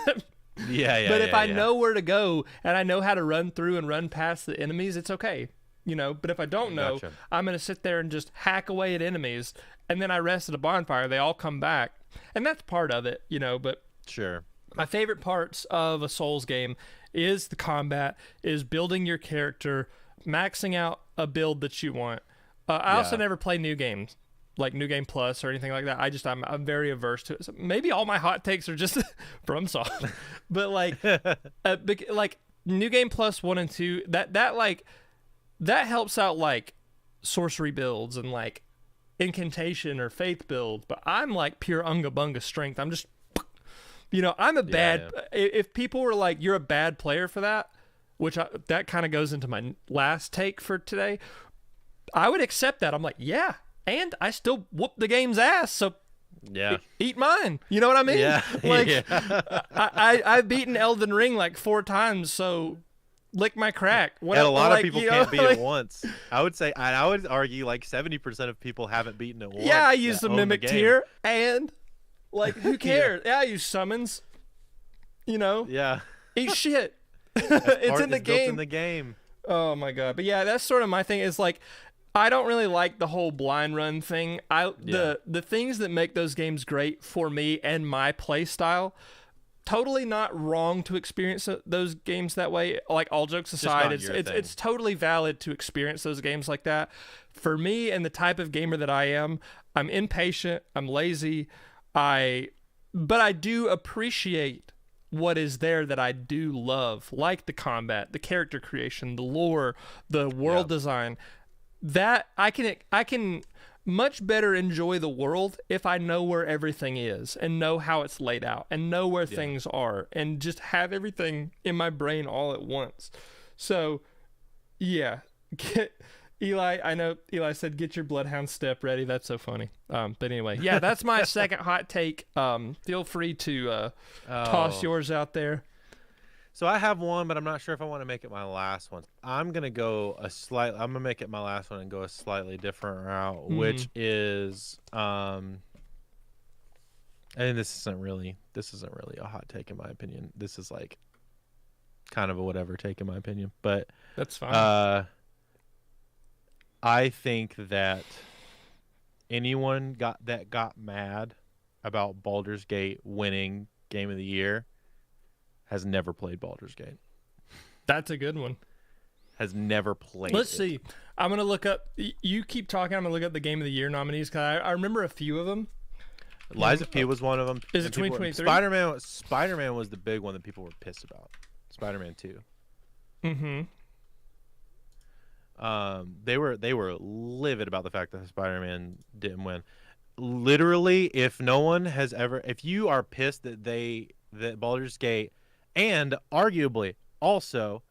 But if I know where to go and I know how to run through and run past the enemies, it's okay. You know, but if I don't know, I'm going to sit there and just hack away at enemies, and then I rest at a bonfire, they all come back. And that's part of it, you know, but sure. My favorite parts of a Souls game is the combat, is building your character, maxing out a build that you want. I also never play new games, like New Game Plus or anything like that. I'm very averse to it. So maybe all my hot takes are just FromSoft, but like New Game Plus 1 and 2, that helps out like sorcery builds and like incantation or faith builds. But I'm like pure unga bunga strength. I'm just, you know, I'm a bad. If people were like, you're a bad player for that, that kind of goes into my last take for today, I would accept that. I'm like, yeah, and I still whoop the game's ass, so eat mine. You know what I mean? Yeah. Like, I've beaten Elden Ring like 4 times, so lick my crack. And a lot of people can't beat it once. I would argue like 70% of people haven't beaten it once. Yeah, I use the Mimic Tier, and like, who cares? I use summons. You know? Yeah. Eat shit. It's in the game. Built in the game. Oh my god. But yeah, that's sort of my thing. Is like, I don't really like the whole blind run thing. The things that make those games great for me and my play style, totally not wrong to experience those games that way. Like, all jokes aside, it's totally valid to experience those games like that. For me and the type of gamer that I am, I'm impatient, I'm lazy, but I do appreciate what is there that I do love, like the combat, the character creation, the lore, the world design. That I can much better enjoy the world if I know where everything is and know how it's laid out and know where things are and just have everything in my brain all at once. So, yeah. Eli, I know Eli said, get your bloodhound step ready. That's so funny. But anyway, yeah, that's my second hot take. Feel free to toss yours out there. So I have one, but I'm not sure if I want to make it my last one. I'm gonna make it my last one and go a slightly different route, which is and this isn't really a hot take in my opinion. This is like kind of a whatever take in my opinion. But That's fine. I think that anyone got mad about Baldur's Gate winning Game of the Year has never played Baldur's Gate. That's a good one. Has never played Let's it. see. I'm going to look up. You keep talking. I'm going to look up the Game of the Year nominees because I remember a few of them. Liza P was one of them. Is it 2023? Spider-Man was the big one that people were pissed about. Spider-Man 2. Mm-hmm. They were livid about the fact that Spider-Man didn't win. Literally, if you are pissed that Baldur's Gate, and arguably also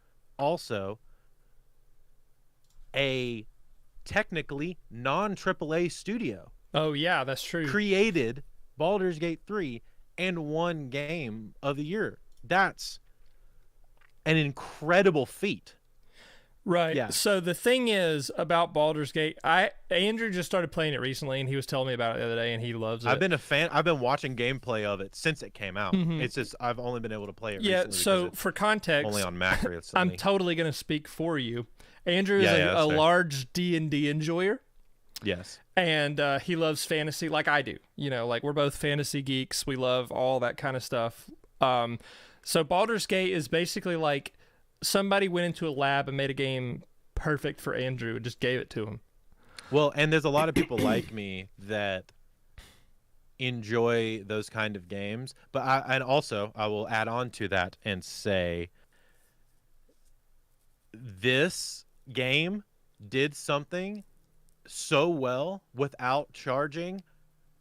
a technically non-AAA studio. Oh yeah, that's true. Created Baldur's Gate 3 and won Game of the Year. That's an incredible feat. Right. Yeah. So the thing is about Baldur's Gate, Andrew just started playing it recently, and he was telling me about it the other day, and he loves it. I've been a fan. I've been watching gameplay of it since it came out. Mm-hmm. It's just I've only been able to play it Yeah. recently. So for context, only on Mac recently. I'm totally going to speak for you. Andrew is a large D&D enjoyer. Yes. And he loves fantasy like I do. You know, like we're both fantasy geeks. We love all that kind of stuff. So Baldur's Gate is basically like somebody went into a lab and made a game perfect for Andrew and just gave it to him. Well, and there's a lot of people like me that enjoy those kind of games. But I will add on to that and say this game did something so well without charging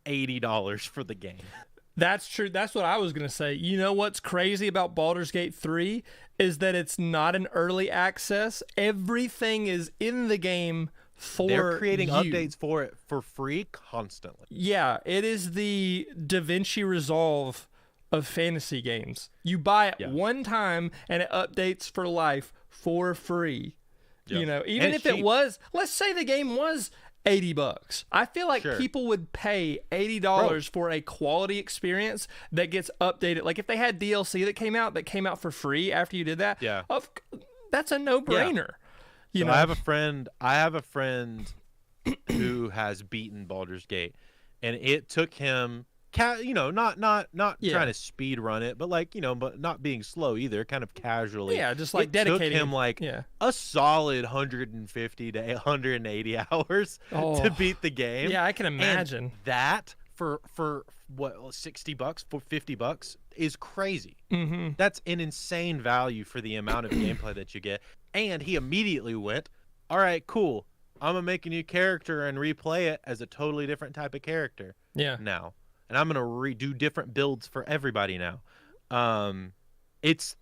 $80 for the game. That's true. That's what I was going to say. You know what's crazy about Baldur's Gate 3 is that it's not an early access. Everything is in the game for They're creating you. updates for it for free constantly. Yeah, it is the DaVinci Resolve of fantasy games. You buy it one time and it updates for life for free. Yep. You know, even if it was, let's say the game was $80. I feel like people would pay $80 for a quality experience that gets updated. Like if they had DLC that came out for free after you did that, that's a no-brainer. Yeah. You know? I have a friend who has beaten Baldur's Gate, and it took him not trying to speed run it, but but not being slow either, kind of casually. Yeah, just like dedicating. Took him a solid 150 to 180 hours to beat the game. Yeah, I can imagine. And that for what, $60 for $50 is crazy. Mm-hmm. That's an insane value for the amount of gameplay that you get. And he immediately went, all right, cool. I'm gonna make a new character and replay it as a totally different type of character. Yeah. Now. And I'm gonna redo different builds for everybody now. It's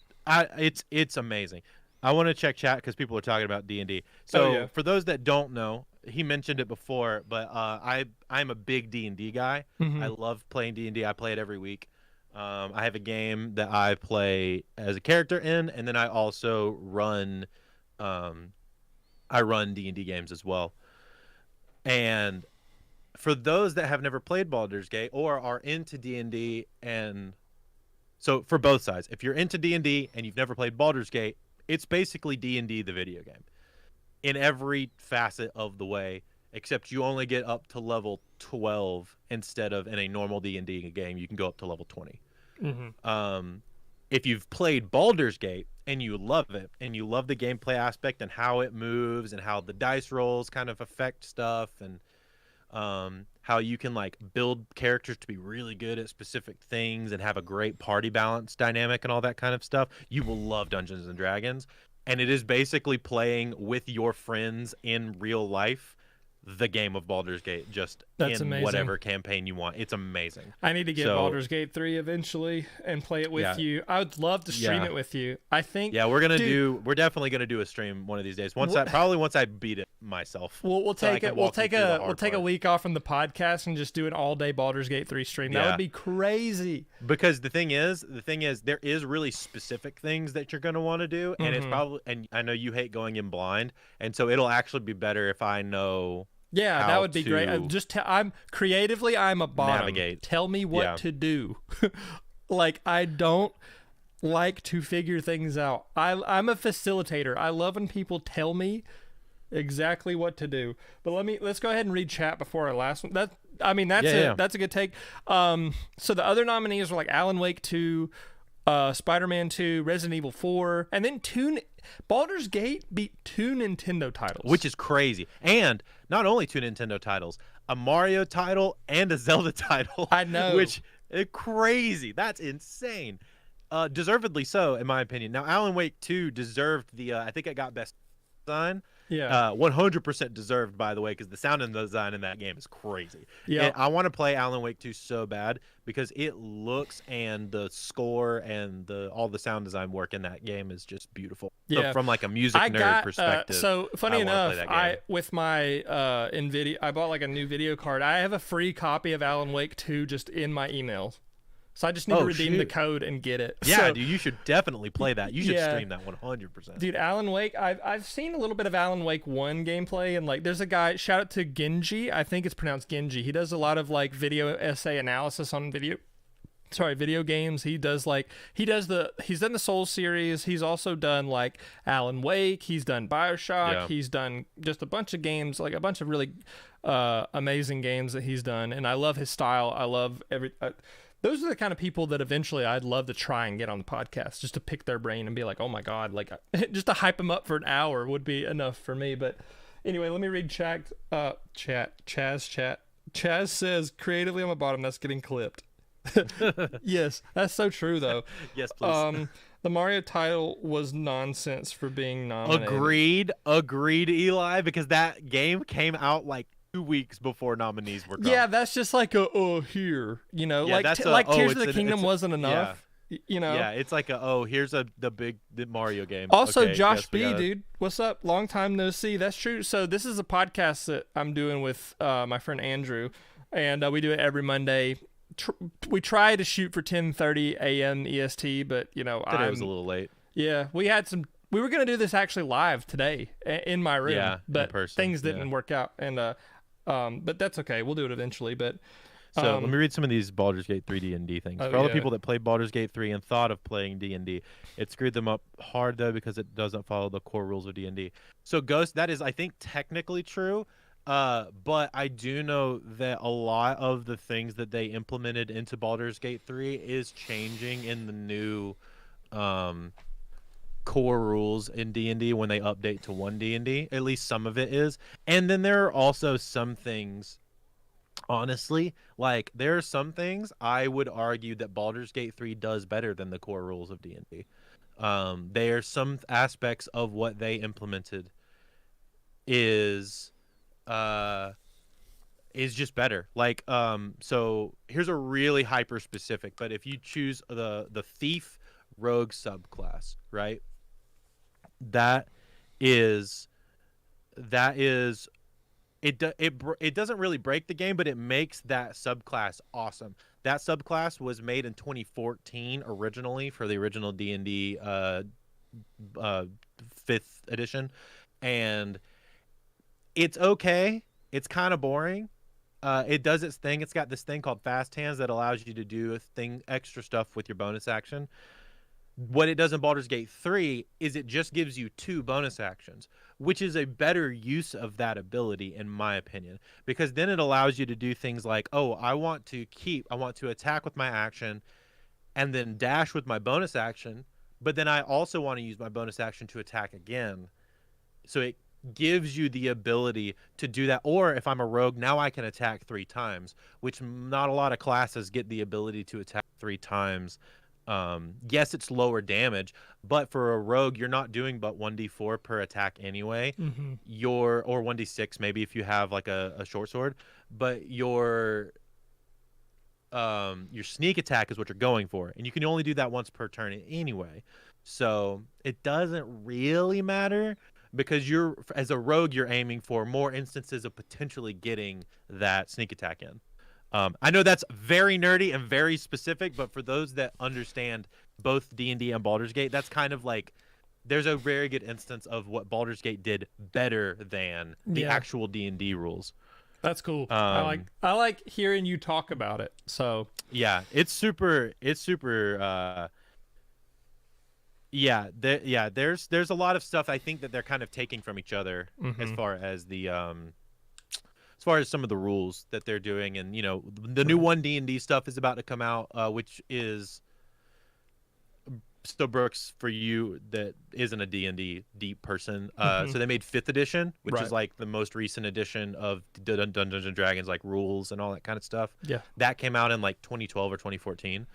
amazing. I want to check chat because people are talking about D&D. So for those that don't know, he mentioned it before, but I'm a big D&D guy. Mm-hmm. I love playing D&D. I play it every week. I have a game that I play as a character in, and then I also run D&D games as well. And for those that have never played Baldur's Gate or are into D&D, and so for both sides, if you're into D&D and you've never played Baldur's Gate, it's basically D&D the video game in every facet of the way, except you only get up to level 12 instead of in a normal D&D game you can go up to level 20. Mm-hmm. If you've played Baldur's Gate and you love it and you love the gameplay aspect and how it moves and how the dice rolls kind of affect stuff, and how you can build characters to be really good at specific things and have a great party balance dynamic and all that kind of stuff, you will love Dungeons and Dragons. And it is basically playing with your friends in real life the game of Baldur's Gate, just That's in amazing. Whatever campaign you want. It's amazing. I need to get Baldur's Gate 3 eventually and play it with you. I would love to stream it with you. I think we're definitely gonna do a stream one of these days. Once I beat it myself. We'll take a week off from the podcast and just do an all-day Baldur's Gate 3 stream. That would be crazy. Because the thing is there is really specific things that you're gonna want to do, and it's probably, and I know you hate going in blind, and so it'll actually be better if I know. Yeah, that would be great. I'm creatively, I'm a bottom. Navigate. Tell me what to do. I don't. like to figure things out. I'm a facilitator. I love when people tell me exactly what to do. But let's go ahead and read chat before our last one. That's a good take. So the other nominees were like Alan Wake 2, Spider-Man 2, Resident Evil 4, and then Baldur's Gate beat 2 Nintendo titles, which is crazy. And not only 2 Nintendo titles, a Mario title and a Zelda title. I know, which is crazy. That's insane. Deservedly so, in my opinion. Now, Alan Wake 2 deserved the. I think it got best design. Yeah. 100% deserved, by the way, because the sound and the design in that game is crazy. Yeah. I want to play Alan Wake 2 so bad because it looks and the score and all the sound design work in that game is just beautiful. Yeah. So from like a music nerd perspective. So funny enough, with my NVIDIA, I bought like a new video card. I have a free copy of Alan Wake 2 just in my emails. So I just need to redeem the code and get it. Yeah, so, dude, you should definitely play that. You should stream that 100%. Dude, Alan Wake, I've seen a little bit of Alan Wake 1 gameplay, and like there's a guy, shout out to Genji, I think it's pronounced Genji. He does a lot of like video essay analysis on video games. He's done the Soul series. He's also done like Alan Wake. He's done BioShock. Yeah. He's done just a bunch of games, like a bunch of really amazing games that he's done. And I love his style. I love those are the kind of people that eventually I'd love to try and get on the podcast, just to pick their brain and be like, oh my God, like just to hype them up for an hour would be enough for me. But anyway, let me read chat. Chaz says, creatively on the bottom, that's getting clipped. Yes, that's so true though. Yes, please. The Mario title was nonsense for being nominated. Agreed, Eli, because that game came out like 2 weeks before nominees were done. Yeah, that's just like here, you know, yeah, like Tears of the Kingdom wasn't enough. Yeah. You know, yeah, it's like here's the Mario game. Also, okay, Josh B, dude, what's up? Long time no see. That's true. So this is a podcast that I'm doing with my friend Andrew, and we do it every Monday. We try to shoot for 10:30 a.m. EST, but you know, today was a little late. Yeah, we were gonna do this actually live today in my room, but things didn't work out, and but that's okay. We'll do it eventually. But so let me read some of these Baldur's Gate 3 D&D things. For all the people that played Baldur's Gate 3 and thought of playing D&D, it screwed them up hard though because it doesn't follow the core rules of D&D. So Ghost, that is I think technically true. But I do know that a lot of the things that they implemented into Baldur's Gate 3 is changing in the new core rules in D&D when they update to 1 D&D. At least some of it is. And then there are also some things, honestly, like there are some things I would argue that Baldur's Gate 3 does better than the core rules of D&D. There are some aspects of what they implemented is just better. Like so here's a really hyper specific, but if you choose the thief rogue subclass, right, that is it doesn't really break the game, but it makes that subclass awesome. That subclass was made in 2014 originally for the original D&D 5th edition, and it's okay. It's kind of boring. It does its thing. It's got this thing called Fast Hands that allows you to do extra stuff with your bonus action. What it does in Baldur's Gate 3 is it just gives you 2 bonus actions, which is a better use of that ability, in my opinion, because then it allows you to do things like, I want to attack with my action and then dash with my bonus action, but then I also want to use my bonus action to attack again. So it gives you the ability to do that. Or if I'm a rogue, now I can attack 3 times, which not a lot of classes get the ability to attack 3 times. Yes, it's lower damage, but for a rogue, you're not doing but 1d4 per attack anyway. Mm-hmm. Or 1d6 maybe if you have like a short sword, but your sneak attack is what you're going for, and you can only do that once per turn anyway. So it doesn't really matter, because as a rogue, you're aiming for more instances of potentially getting that sneak attack in. I know that's very nerdy and very specific, but for those that understand both D&D and Baldur's Gate, that's kind of like there's a very good instance of what Baldur's Gate did better than the actual D&D rules. That's cool. I like hearing you talk about it. So yeah, it's super There's a lot of stuff I think that they're kind of taking from each other as far as some of the rules that they're doing, and the new 1D&D stuff is about to come out, which is so Brooks, for you that isn't a D&D deep person, so they made 5th edition, which is like the most recent edition of Dungeons and Dragons, like rules and all that kind of stuff. Yeah, that came out in like 2012 or 2014.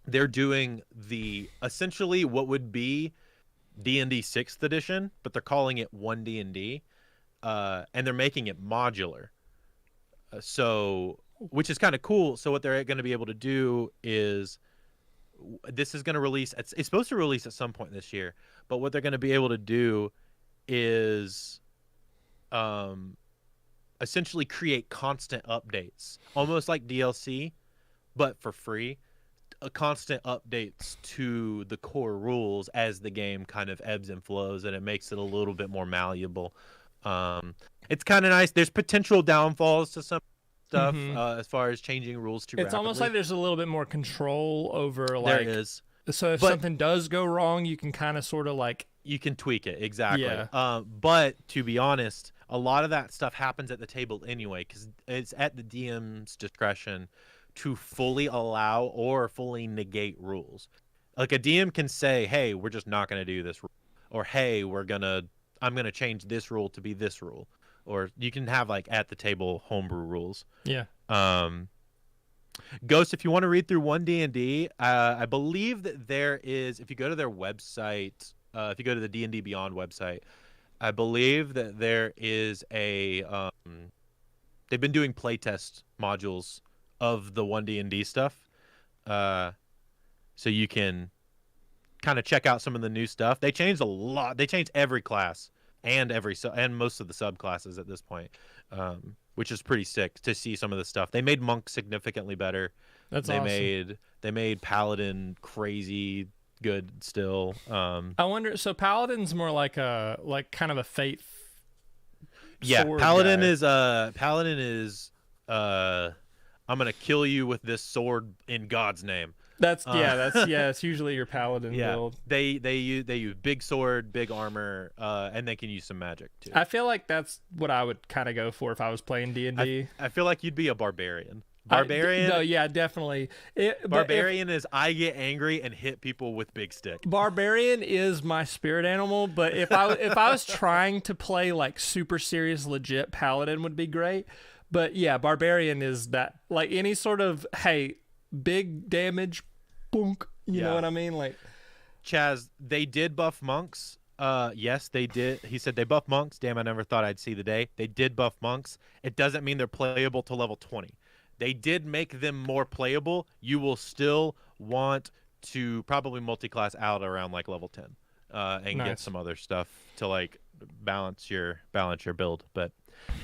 They're doing essentially what would be D&D 6th edition, but they're calling it 1D&D, and they're making it modular. So, which is kind of cool. So what they're going to be able to do is, this is going to release. It's supposed to release at some point this year, but what they're going to be able to do is, essentially create constant updates, almost like DLC, but for free. Constant updates to the core rules as the game kind of ebbs and flows, and it makes it a little bit more malleable. It's kind of nice. There's potential downfalls to some stuff as far as changing rules too rapidly. It's almost like there's a little bit more control over, like, there is. So if something does go wrong, you can kind of sort of like, you can tweak it, exactly. Yeah. But to be honest, a lot of that stuff happens at the table anyway, because it's at the DM's discretion to fully allow or fully negate rules. Like, a DM can say, hey, we're just not going to do this rule, or hey, I'm going to change this rule to be this rule. Or you can have, like, at the table homebrew rules. Yeah. Ghost, if you want to read through 1D&D, I believe that there is, if you go to their website, if you go to the D&D Beyond website, I believe that there is they've been doing playtest modules of the 1D&D stuff. So you can kind of check out some of the new stuff. They changed a lot. They changed every class and most of the subclasses at this point, which is pretty sick to see some of the stuff. They made monk significantly better. That's awesome. They made paladin crazy good still. I wonder. So paladin's more like kind of a faith. Yeah, sword paladin guy. is I'm gonna kill you with this sword in God's name. It's usually your paladin build. They use big sword, big armor, and they can use some magic too. I feel like that's what I would kind of go for if I was playing D&D. I feel like you'd be a barbarian. No, yeah, definitely. Barbarian is I get angry and hit people with big stick. Barbarian is my spirit animal, but if I was trying to play like super serious, legit, paladin would be great. But yeah, barbarian is that, like, any sort of, hey, big damage, boonk. You know what I mean? Like, Chaz, they did buff monks. Yes, they did. He said they buff monks. Damn, I never thought I'd see the day. They did buff monks. It doesn't mean they're playable to level 20. They did make them more playable. You will still want to probably multi-class out around like level 10, and get some other stuff to like balance your build. But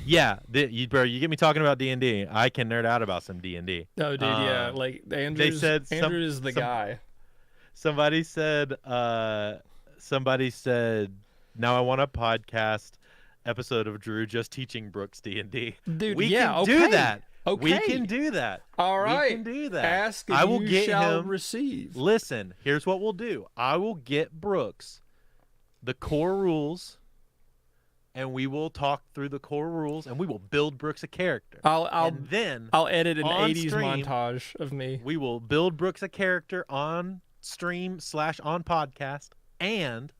yeah, you get me talking about D&D. I can nerd out about some D&D. Oh, dude, yeah. Like, Andrew is the guy. Somebody said, now I want a podcast episode of Drew just teaching Brooks D&D. Dude, we can do that. Okay. We can do that. All right. We can do that. Ask and I will you shall him, receive. Listen, here's what we'll do. I will get Brooks the core rules, and we will talk through the core rules, and we will build Brooks a character. I'll edit an 80s stream, montage of me. We will build Brooks a character on stream / on podcast, and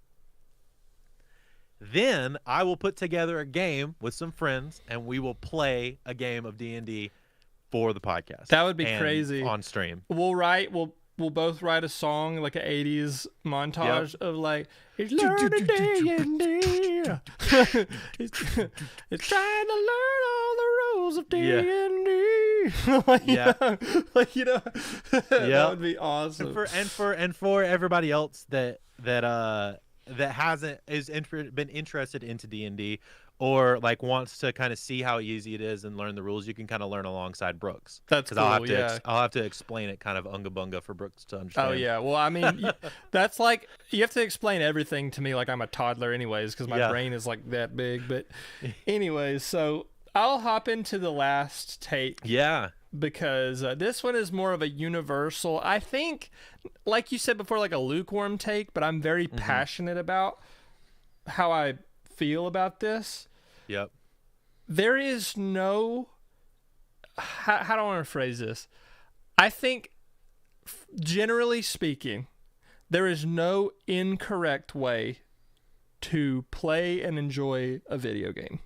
then I will put together a game with some friends, and we will play a game of D&D for the podcast. That would be crazy. On stream. We'll both write a song, like an 80s montage of like, he's learning D&D. It's trying to learn all the rules of D&D. That would be awesome. And for everybody else that hasn't been interested into D&D, or like wants to kind of see how easy it is and learn the rules, you can kind of learn alongside Brooks. That's cool. I'll have to explain it kind of unga bunga for Brooks to understand. Oh yeah. Well, I mean, that's like, you have to explain everything to me like I'm a toddler anyways, because my brain is like that big. But anyways, so I'll hop into the last take. Yeah. because this one is more of a universal, I think, like you said before, like a lukewarm take, but I'm very passionate about how I feel about this. Yep. There is no, how do I want to phrase this? I think, generally speaking, there is no incorrect way to play and enjoy a video game.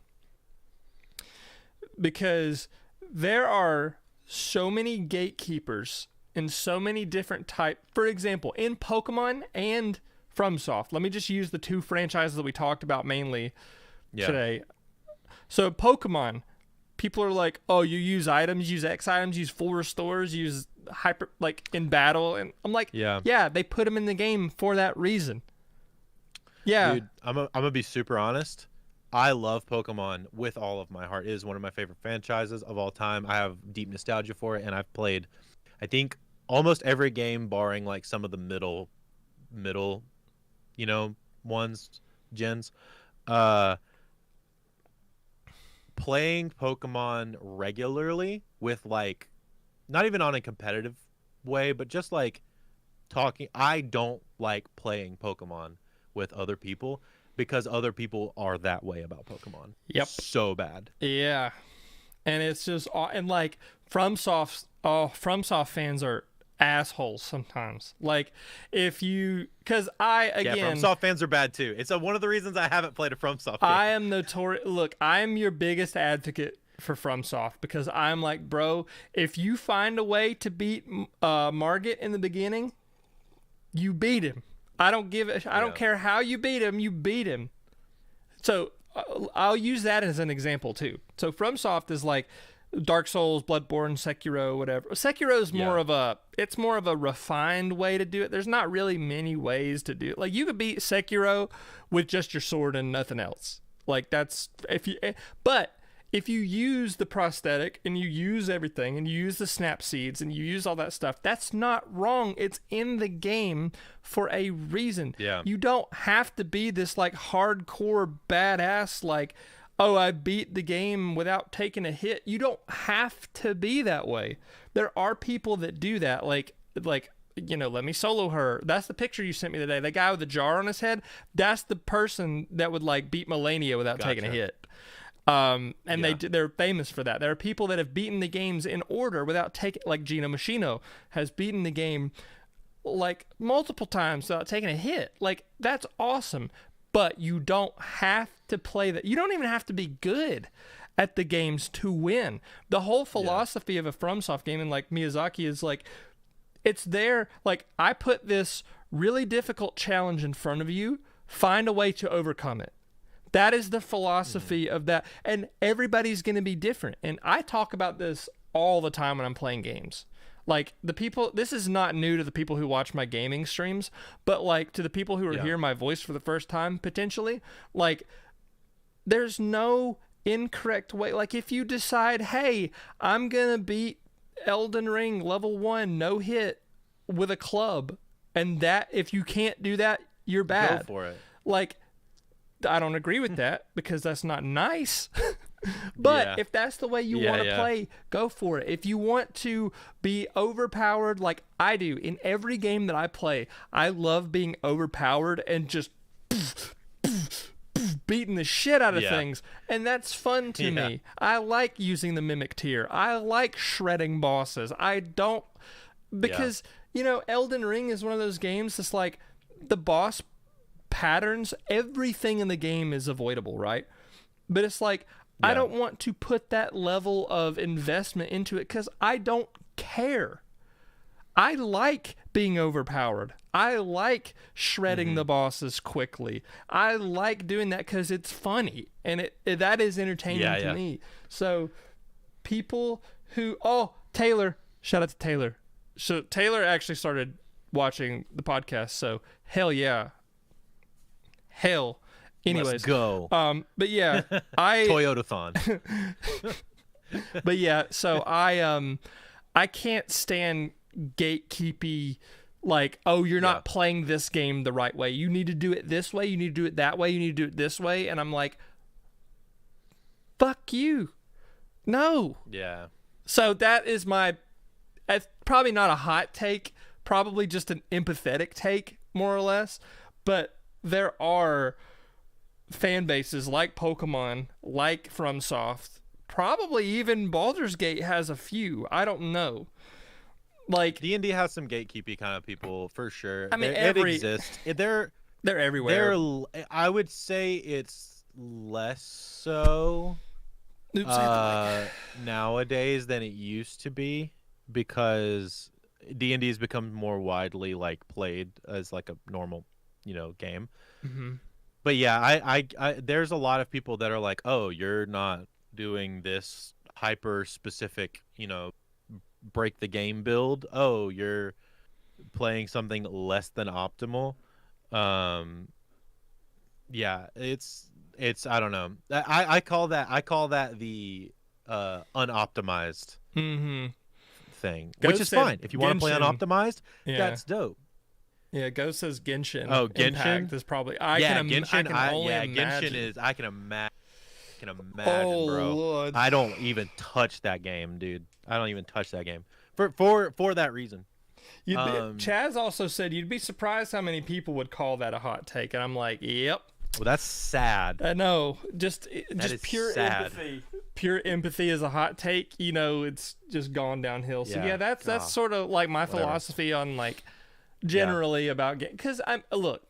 Because there are so many gatekeepers and so many different types. For example, in Pokemon and FromSoft, let me just use the two franchises that we talked about mainly today. So Pokemon, people are like, oh, you use items, use X items, use full restores, use hyper, like in battle. And I'm like, yeah, they put them in the game for that reason. Yeah. Dude, I'm gonna be super honest. I love Pokemon with all of my heart. It is one of my favorite franchises of all time. I have deep nostalgia for it, and I've played, I think, almost every game barring like some of the middle, gens. Playing Pokemon regularly with like, not even on a competitive way, but just like talking. I don't like playing Pokemon with other people because other people are that way about Pokemon. Yep. So bad. Yeah. And it's just, and like FromSoft fans are assholes sometimes. Like if you, because FromSoft fans are bad too. It's one of the reasons I haven't played a FromSoft game. I am notorious. Look, I'm your biggest advocate for FromSoft because I'm like, bro, if you find a way to beat Margit in the beginning, you beat him. I don't care how you beat him. You beat him. So I'll use that as an example too. So FromSoft is like Dark Souls, Bloodborne, Sekiro, whatever. Sekiro is more of a refined way to do it. There's not really many ways to do it. Like you could beat Sekiro with just your sword and nothing else. Like that's but if you use the prosthetic and you use everything and you use the snap seeds and you use all that stuff, that's not wrong. It's in the game for a reason. Yeah. You don't have to be this like hardcore badass, like, oh, I beat the game without taking a hit. You don't have to be that way. There are people that do that. Like, let me solo her. That's the picture you sent me today. The guy with the jar on his head, that's the person that would like beat Melania without taking a hit. They're famous for that. There are people that have beaten the games in order without taking, like Gino Machino has beaten the game like multiple times without taking a hit. Like that's awesome, but you don't have to play that. You don't even have to be good at the games to win. The whole philosophy of a FromSoft game, and like Miyazaki is like, it's there. Like I put this really difficult challenge in front of you, find a way to overcome it. That is the philosophy of that. And everybody's going to be different. And I talk about this all the time when I'm playing games. Like this is not new to the people who watch my gaming streams, but like to the people who are hearing my voice for the first time, potentially, like there's no incorrect way. Like if you decide, hey, I'm going to beat Elden Ring level 1, no hit with a club. And that, if you can't do that, you're bad. Go for it. Like, I don't agree with that because that's not nice. But if that's the way you want to play, go for it. If you want to be overpowered like I do in every game that I play, I love being overpowered and just beating the shit out of things. And that's fun to me. I like using the mimic tier. I like shredding bosses. I don't, because, Elden Ring is one of those games that's like the boss patterns, everything in the game is avoidable, right? But it's like I don't want to put that level of investment into it because I don't care. I like being overpowered. I like shredding the bosses quickly. I like doing that because it's funny and that is entertaining to me. So people who Taylor, shout out to Taylor. So Taylor actually started watching the podcast. So hell yeah. Hell. Anyways. Let's go. But yeah, Toyotathon. But yeah, so I can't stand gatekeepy, like, oh, you're not playing this game the right way. You need to do it this way. You need to do it that way. You need to do it this way. And I'm like, fuck you. No. Yeah. So that is my, probably not a hot take, probably just an empathetic take, more or less. But there are fan bases like Pokemon, like FromSoft, probably even Baldur's Gate has a few. I don't know. Like D&D has some gatekeepy kind of people for sure. I mean, it exists. They're everywhere. I would say it's less so nowadays than it used to be, because D&D has become more widely like played as like a normal, game. Mm-hmm. But yeah, I there's a lot of people that are like, oh, you're not doing this hyper specific, break the game build. Oh, you're playing something less than optimal. Yeah, it's I don't know. I call that the unoptimized Mm-hmm. thing, Ghost which is said fine. If you want to play Genshin. Yeah. That's dope. Yeah, Ghost says Genshin. Oh, Genshin Impact is probably. Genshin. Imagine. Genshin is. I can imagine, Oh, bro. Lord. I don't even touch that game, dude. I don't even touch that game for that reason. Chaz also said you'd be surprised how many people would call that a hot take, and I'm like, yep. Well, that's sad. I know. Just pure sad. empathy. Pure empathy is a hot take. It's just gone downhill. So yeah, that's sort of like my philosophy on like generally about game. Because look,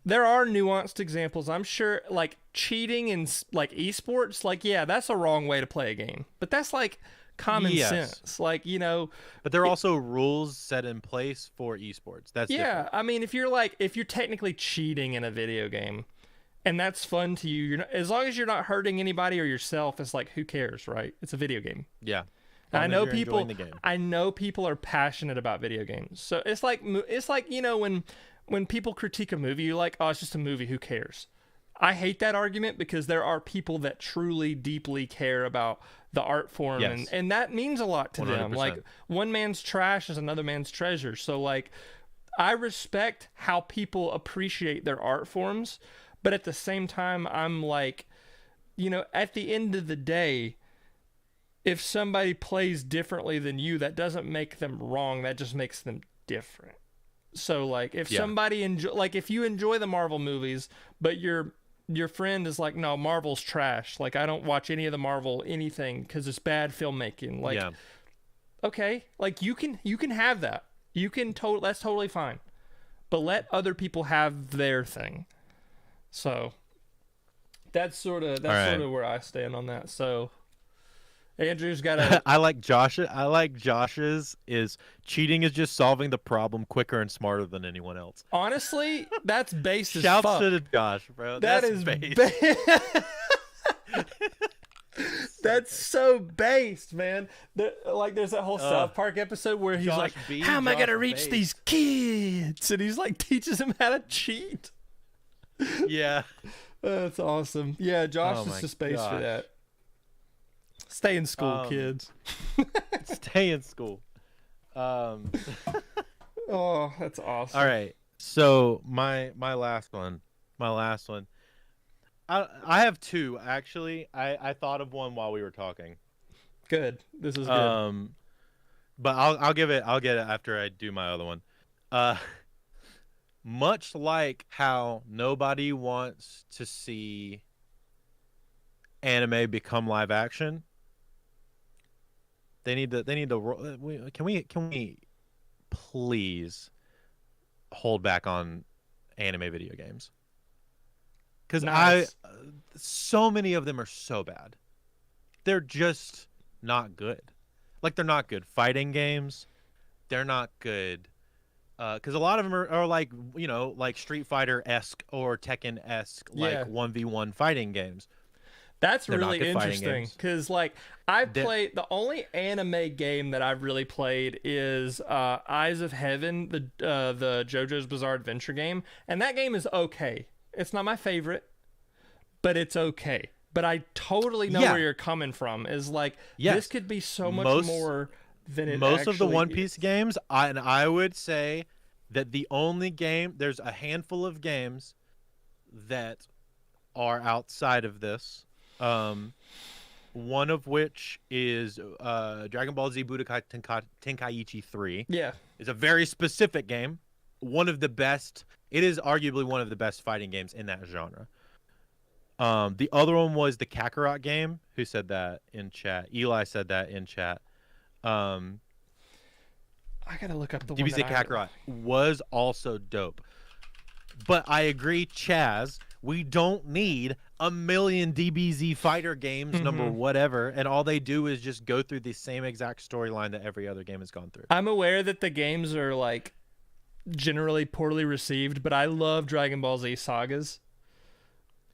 there are nuanced examples. I'm sure like cheating in like esports. Like that's a wrong way to play a game. But that's like common sense. Like But there are also rules set in place for esports. That's different. I mean, if you're technically cheating in a video game, and that's fun to you, as long as you're not hurting anybody or yourself, it's like, who cares, right? It's a video game. Yeah. I know people are passionate about video games. So it's like when people critique a movie, you're like, oh, it's just a movie, who cares? I hate that argument, because there are people that truly deeply care about the art form, and that means a lot to 100%. Them. Like, one man's trash is another man's treasure. So like, I respect how people appreciate their art forms, but at the same time, I'm like, at the end of the day, if somebody plays differently than you, that doesn't make them wrong. That just makes them different. So like, if somebody if you enjoy the Marvel movies, but your friend is like, no, Marvel's trash. Like, I don't watch any of the Marvel anything because it's bad filmmaking. Like, okay, like you can have that. That's totally fine. But let other people have their thing. So that's sort of where I stand on that. So Andrew's got a. I like Josh's is cheating is just solving the problem quicker and smarter than anyone else. Honestly, that's based as fuck. Shouts to Josh, bro. That's based. That's so based, man. There's that whole South Park episode where he's like, how am I going to reach these kids? And he's like, teaches them how to cheat. Yeah. That's awesome. Yeah, Josh is just based for that. Stay in school, kids. Stay in school. Oh, that's awesome. All right. So my last one. I have two, actually. I thought of one while we were talking. Good. This is good. But I'll get it after I do my other one. Much like how nobody wants to see anime become live action, they need to can we please hold back on anime video games? Because so many of them are so bad. They're just not good. Like, they're not good fighting games. They're not good. Because a lot of them are like, like Street Fighter-esque or Tekken-esque, like 1v1 fighting games. That's really interesting. Because, like, the only anime game that I've really played is Eyes of Heaven, the JoJo's Bizarre Adventure game. And that game is okay. It's not my favorite, but it's okay. But I totally know where you're coming from. Is like, this could be so much more than it most of the One Piece is. Games. I would say that there's a handful of games that are outside of this, one of which is Dragon Ball Z Budokai Tenkaichi 3. Yeah. It's a very specific game. One of the best. It is arguably one of the best fighting games in that genre. The other one was the Kakarot game. Who said that in chat? Eli said that in chat. I gotta look up the one. DBZ Kakarot was also dope. But I agree, Chaz. We don't need a million DBZ fighter games, number whatever, and all they do is just go through the same exact storyline that every other game has gone through. I'm aware that the games are like generally poorly received, but I love Dragon Ball Z sagas.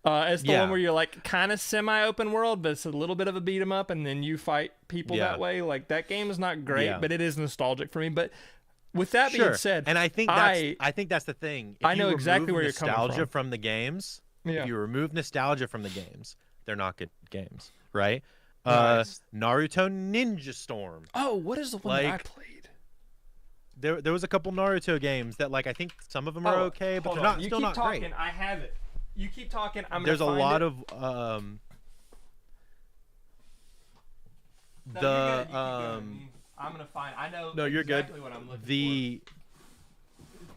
It's the one where you're like kind of semi-open world, but it's a little bit of a beat 'em up, and then you fight people that way. Like that game is not great, but it is nostalgic for me. But with that being said, and I think that's the thing. If I know exactly where you're coming from. Nostalgia from the games. If you remove nostalgia from the games, they're not good games, right? Nice. Naruto Ninja Storm. Oh, what is the one that I played? There was a couple Naruto games that like I think some of them are okay, but they're still not talking. great. I have it. You keep talking. There's a lot of I'm gonna find. I know. No, you're exactly good. What I'm looking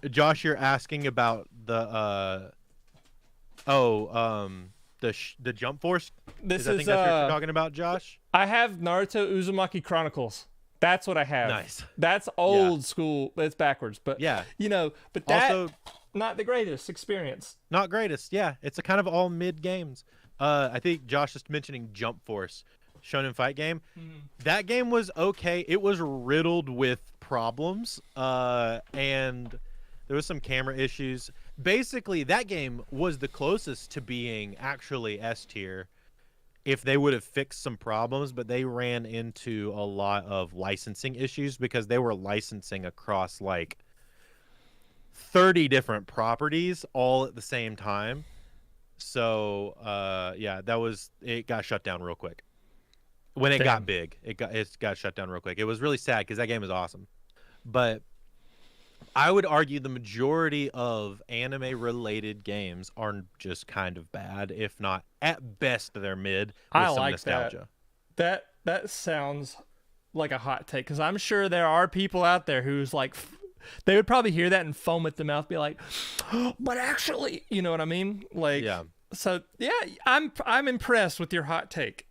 for. Josh, you're asking about the the Jump Force. This is I think that's what you're talking about, Josh. I have Naruto Uzumaki Chronicles. That's what I have. Nice. That's old school. It's backwards, but but that also not the greatest experience. Not greatest. Yeah, it's a kind of all mid games. I think Josh is mentioning Jump Force, Shonen Fight game. That game was okay. It was riddled with problems, and there was some camera issues. Basically, that game was the closest to being actually S tier if they would have fixed some problems, but they ran into a lot of licensing issues because they were licensing across like 30 different properties all at the same time. So, it got shut down real quick. When it got big, it got shut down real quick. It was really sad because that game is awesome. But I would argue the majority of anime-related games are just kind of bad, if not at best they're mid with some nostalgia. That sounds like a hot take because I'm sure there are people out there who's like, they would probably hear that and foam at the mouth, be like, but actually, you know what I mean? Like, so yeah, I'm impressed with your hot take.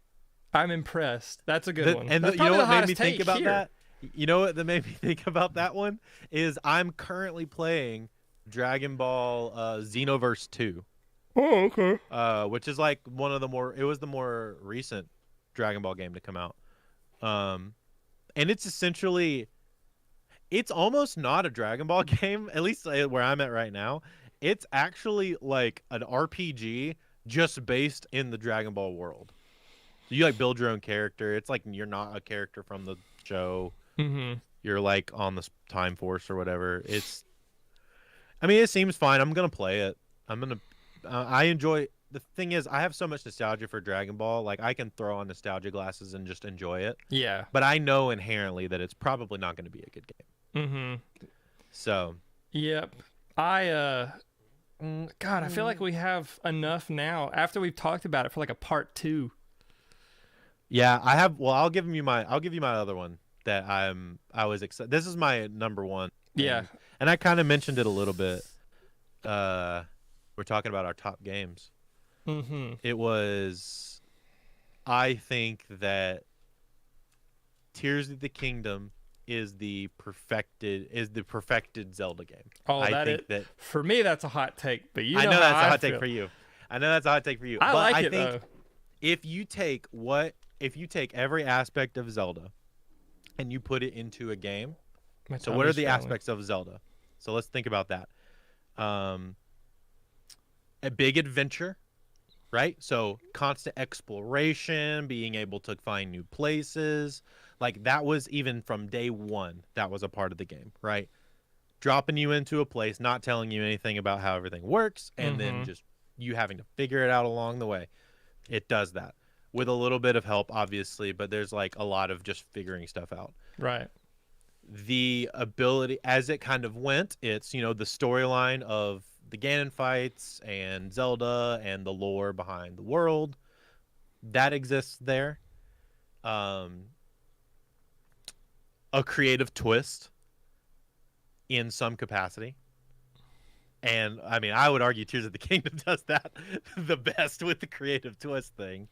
I'm impressed. That's a good one. And that's you know what made me think about here. that? You know what made me think about that one is I'm currently playing Dragon Ball Xenoverse 2. Oh, okay. Which is like it was the more recent Dragon Ball game to come out. And it's essentially, it's almost not a Dragon Ball game, at least where I'm at right now. It's actually like an RPG just based in the Dragon Ball world. So you like build your own character. It's like you're not a character from the show. You're like on the Time Force or whatever. It seems fine. I'm gonna play it. I enjoy. The thing is, I have so much nostalgia for Dragon Ball. Like I can throw on nostalgia glasses and just enjoy it. Yeah. But I know inherently that it's probably not going to be a good game. So. Yep. God, I feel like we have enough now after we've talked about it for like a part 2. Yeah, I have. Well, I'll give you my other one that I was excited. This is my number one. Yeah. And I kind of mentioned it a little bit. We're talking about our top games. It was, I think that Tears of the Kingdom is the perfected Zelda game. Oh, I think that for me that's a hot take, but I know that's a hot take for you. I know that's a hot take for you. I think though. If you take every aspect of Zelda and you put it into a game. So what are the aspects of Zelda? So let's think about that. A big adventure, right? So constant exploration, being able to find new places. Like that was even from day one, that was a part of the game, right? Dropping you into a place, not telling you anything about how everything works, and then just you having to figure it out along the way. It does that. With a little bit of help, obviously, but there's like a lot of just figuring stuff out. Right. The ability, as it kind of went, it's, the storyline of the Ganon fights and Zelda and the lore behind the world. That exists there. um, a creative twist in some capacity. And I mean, I would argue Tears of the Kingdom does that the best with the creative twist thing.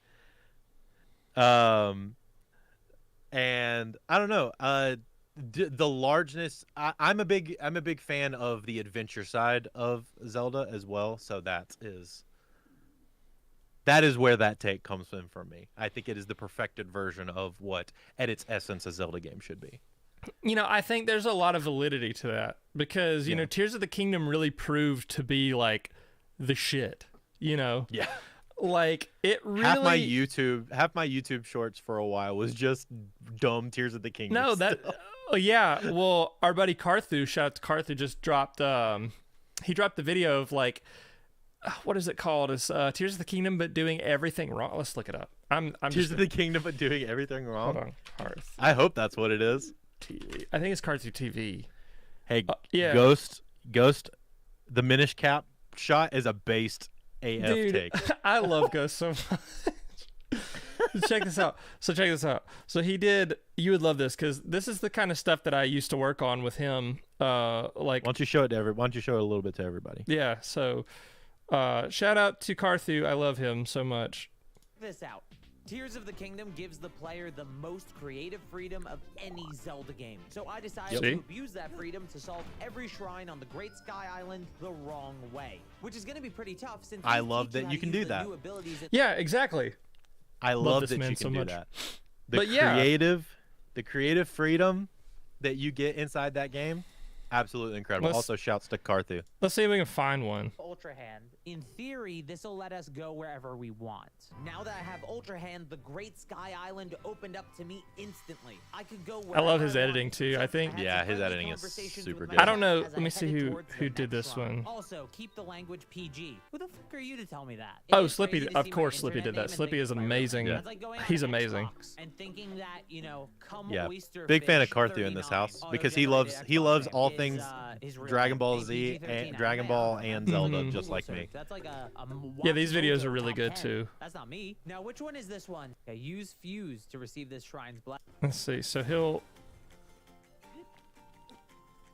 And I don't know, the largeness. I'm a big fan of the adventure side of Zelda as well. So that is where that take comes in for me. I think it is the perfected version of what, at its essence, a Zelda game should be. I think there's a lot of validity to that because, Tears of the Kingdom really proved to be like the shit, Yeah. Like it really. Half my YouTube shorts for a while was just dumb Tears of the Kingdom. No, that. Oh, yeah. Well, our buddy Carthu, shout out to Carthu, just dropped. He dropped the video of like, what is it called? It's Tears of the Kingdom, but doing everything wrong. Let's look it up. I'm Tears of the Kingdom, but doing everything wrong. Hold on, Carthu. I hope that's what it is. TV. I think it's Carthu TV. Hey, yeah. Ghost, the Minish Cap shot is a based AF Dude, take. I love Ghost so much. Check this out. So he did. You would love this because this is the kind of stuff that I used to work on with him. Like, why don't you show it a little bit to everybody? Yeah. So, shout out to Carthu. I love him so much. This out. Tears of the Kingdom gives the player the most creative freedom of any Zelda game. So I decided to abuse that freedom to solve every shrine on the Great Sky Island the wrong way. Which is going to be pretty tough since I love that you can do that. Yeah, exactly. I love that you can do that. The creative freedom that you get inside that game, absolutely incredible. Also, shouts to Carthu. Let's see if we can find one. Ultra Hand. In theory, this will let us go wherever we want. Now that I have Ultra Hand, the Great Sky Island opened up to me instantly. I could go wherever I love his editing too. I think. Yeah, his editing is super good. I don't know. Let me see who did this one. Also, keep the language PG. Who the fuck are you to tell me that? Oh, Slippy. Of course, Slippy did that. Slippy is amazing. Yeah. He's amazing. And thinking that, big fan of Carthu in this house because he loves all things Dragon Ball Z and Dragon Ball and Zelda, just like me. That's like yeah, these videos are really good too. That's not me. Now, which one is this one? Okay, use Fuse to receive this shrine's blessing. Let's see. So he'll.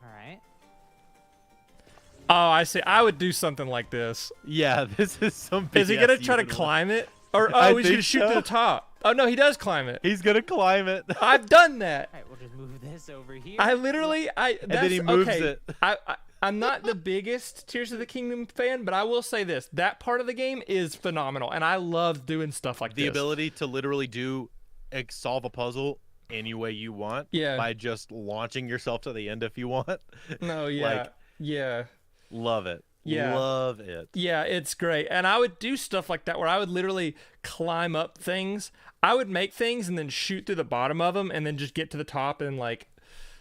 All right. Oh, I see. I would do something like this. Yeah, this is some. Big is he gonna try to climb it, or he's gonna shoot to the top? Oh no, he does climb it. He's gonna climb it. I've done that. All right, we'll just move this over here. And then he moves it. I'm not the biggest Tears of the Kingdom fan, but I will say this: that part of the game is phenomenal, and I love doing stuff like this. The ability to literally solve a puzzle any way you want, by just launching yourself to the end if you want. No, yeah, yeah, love it. Yeah, love it. Yeah, it's great, and I would do stuff like that where I would literally climb up things. I would make things and then shoot through the bottom of them, and then just get to the top and like.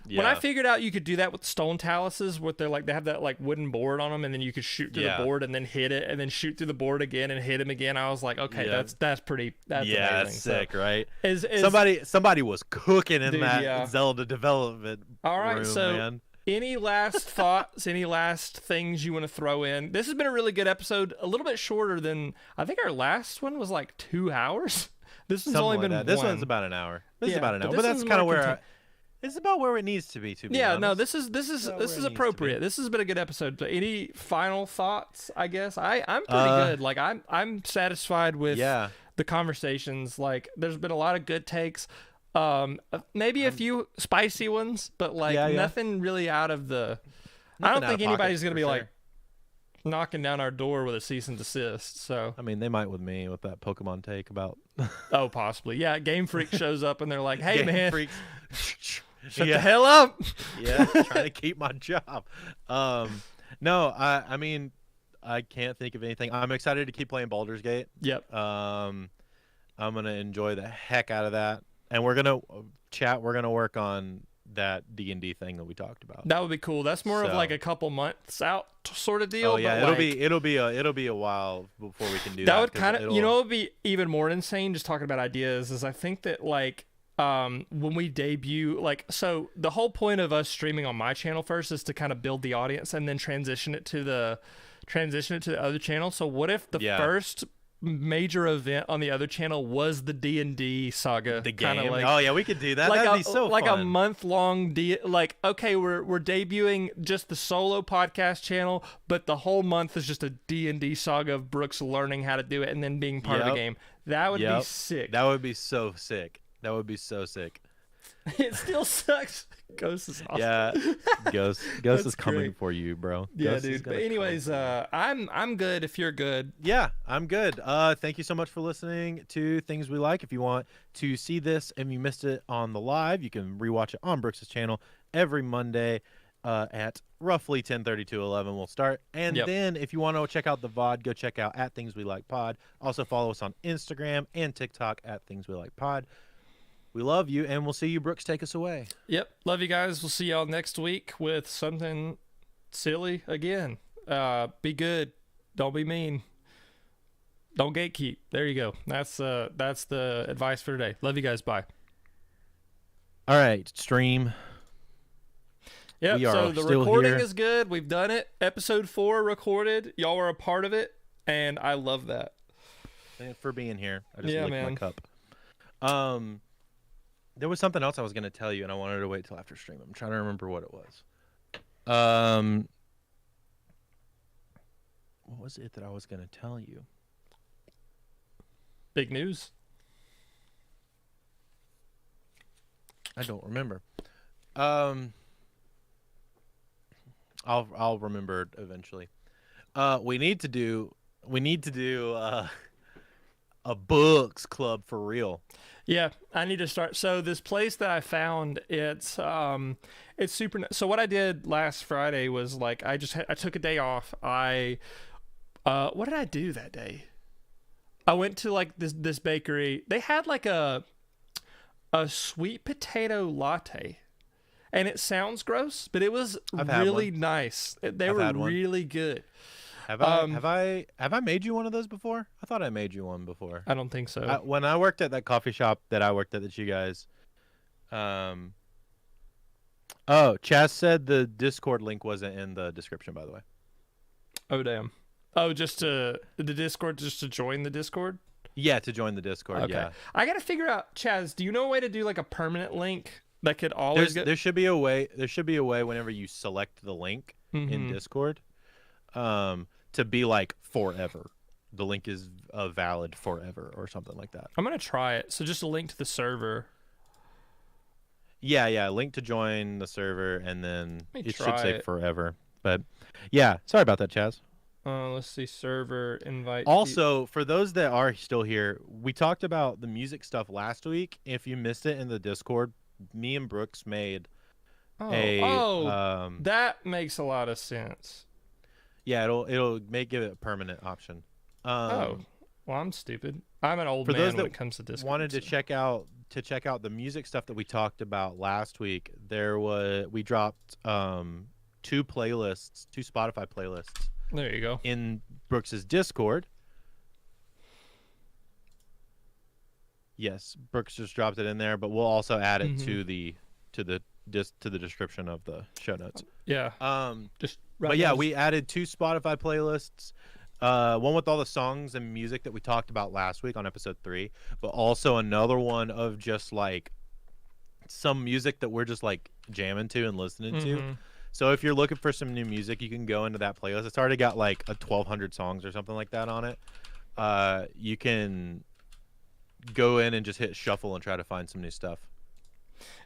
Yeah. When I figured out you could do that with stone taluses, where they have that like wooden board on them, and then you could shoot through the board and then hit it, and then shoot through the board again and hit him again. I was like, okay, that's amazing. That's sick, right? Is somebody was cooking in that Zelda development. All right, room, so man. Any last thoughts? Any last things you want to throw in? This has been a really good episode. A little bit shorter than I think our last one was like 2 hours. This one's only been 1. This one's about an hour. This is about an hour, but that's kind of where. It's about where it needs to be. Yeah, no, this is appropriate. This has been a good episode. Any final thoughts? I guess I'm pretty good. Like I'm satisfied with the conversations. Like there's been a lot of good takes. Maybe a few spicy ones, but like nothing really out of the. I don't think anybody's gonna be like knocking down our door with a cease and desist. So I mean, they might with me with that Pokemon take about. Oh, possibly. Yeah, Game Freak shows up and they're like, "Hey, man, shut the hell up." Yeah, trying to keep my job. No, I mean, I can't think of anything. I'm excited to keep playing Baldur's Gate. Yep. I'm gonna enjoy the heck out of that, and we're gonna We're gonna work on that D&D thing that we talked about. That would be cool. That's more of like a couple months out sort of deal. Oh yeah, but it'll be a while before we can do that. That would kind of, it would be even more insane just talking about ideas. Is I think that like when we debut, like, so the whole point of us streaming on my channel first is to kind of build the audience and then transition it to the other channel. So what if the first major event on the other channel was the D&D saga. The game. Kinda like, Oh yeah, we could do that. like That'd be so like fun. a month-long okay, we're debuting just the solo podcast channel, but the whole month is just a D&D saga of Brooks learning how to do it and then being part of the game. That would be sick. That would be so sick. That would be so sick. It still sucks. Ghost is awesome. Yeah, Ghost is coming great. for you, bro. Yeah, Ghost is dude. But gonna anyways, come. I'm good if you're good. Yeah, I'm good. Thank you so much for listening to Things We Like. If you want to see this and you missed it on the live, you can rewatch it on Brooks' channel every Monday at roughly 10:30 to 11. We'll start. And then if you want to check out the VOD, go check out at Things We Like Pod. Also follow us on Instagram and TikTok at Things We Like Pod. We love you, and we'll see you, Brooks. Take us away. Yep. Love you guys. We'll see y'all next week with something silly again. Be good. Don't be mean. Don't gatekeep. There you go. That's the advice for today. Love you guys. Bye. All right, stream. Yep. We are So the still recording here. is good. We've done it. Episode 4 recorded. Y'all were a part of it, and I love that. Thanks for being here. I just Yeah, licked man. my cup. There was something else I was going to tell you, and I wanted to wait till after stream. I'm trying to remember what it was. What was it that I was going to tell you? Big news. I don't remember. I'll remember it eventually. We need to do a books club for real. Yeah, I need to start. So this place that I found, it's super. So what I did last Friday was like I took a day off. What did I do that day? I went to like this bakery. They had like a sweet potato latte, and it sounds gross, but it was really nice. They were really good. Have I made you one of those before? I thought I made you one before. I don't think so. When I worked at that coffee shop that I worked at that you guys, Chaz said the Discord link wasn't in the description, by the way. Oh damn. Oh, just to the Discord, just to join the Discord. Yeah, to join the Discord. Okay. Yeah. I gotta figure out, Chaz. Do you know a way to do like a permanent link that could always There should be a way. There should be a way whenever you select the link in Discord, to be like forever. The link is valid forever or something like that. I'm gonna try it. So just a link to the server. Yeah. Link to join the server, and then it should try say it. forever. But yeah, sorry about that, Chaz. Let's see, server invite. Also, for those that are still here, we talked about the music stuff last week. If you missed it in the Discord, me and Brooks made that makes a lot of sense. Yeah, it'll give it a permanent option. Well, I'm stupid. I'm an old for man those that when it comes to Discord. Wanted to check out the music stuff that we talked about last week. We dropped two Spotify playlists. There you go. In Brooks's Discord. Yes, Brooks just dropped it in there, but we'll also add it to the description of the show notes. Yeah. We added two Spotify playlists. One with all the songs and music that we talked about last week on episode 3, but also another one of just like some music that we're just like jamming to and listening to. So if you're looking for some new music, you can go into that playlist. It's already got like 1,200 songs or something like that on it. You can go in and just hit shuffle and try to find some new stuff.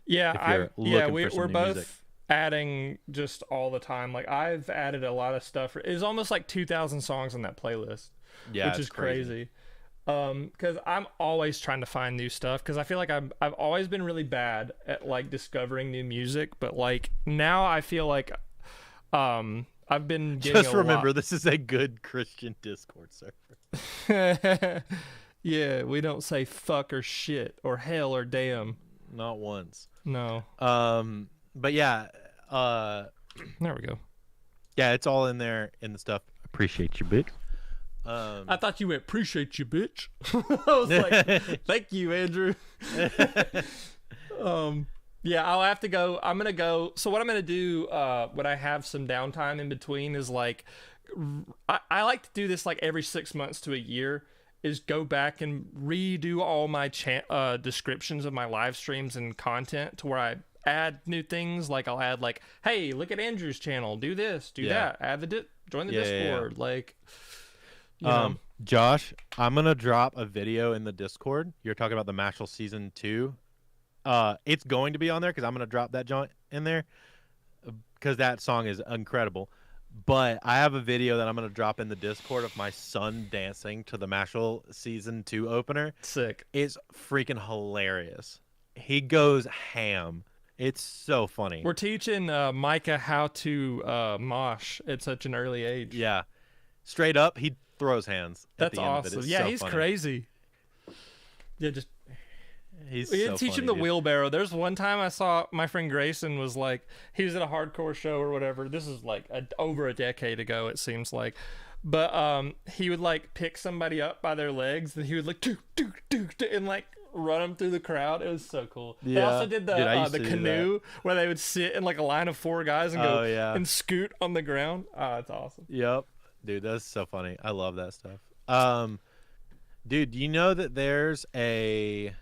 Yeah, we're both music. adding just all the time. Like I've added a lot of stuff. It's almost like 2,000 songs on that playlist, which is crazy. Because I'm always trying to find new stuff, because I feel like I've always been really bad at like discovering new music, but like now I feel like I've been getting just remember this is a good Christian Discord server. Yeah, we don't say fuck or shit or hell or damn. Not once. No. But yeah, there we go. Yeah, it's all in there in the stuff. Appreciate you, bitch. I thought you went, appreciate you, bitch. I was like, thank you, Andrew. Yeah, I'll have to go. I'm going to go. So what I'm going to do when I have some downtime in between is like, I like to do this like every 6 months to a year. is go back and redo all my descriptions of my live streams and content to where I add new things. Like I'll add like, hey, look at Andrew's channel, do this, do that, add the join the Discord. Like, you know. Josh, I'm gonna drop a video in the Discord. You're talking about the Mashal season 2. It's going to be on there because I'm gonna drop that joint in there because that song is incredible. But I have a video that I'm gonna drop in the Discord of my son dancing to the Mashal season 2 opener. Sick. It's freaking hilarious. He goes ham. It's so funny. We're teaching Micah how to mosh at such an early age. Yeah, straight up, he throws hands. That's awesome. Yeah, so he's funny. Crazy. Yeah, just. We didn't teach him the wheelbarrow. There's one time I saw my friend Grayson was like, he was at a hardcore show or whatever. This is like over a decade ago, it seems like. But he would like pick somebody up by their legs and he would like do and like run them through the crowd. It was so cool. Yeah. They also did the canoe where they would sit in like a line of 4 guys and go and scoot on the ground. Oh, that's awesome. Yep. Dude, that's so funny. I love that stuff. Dude, do you know that there's a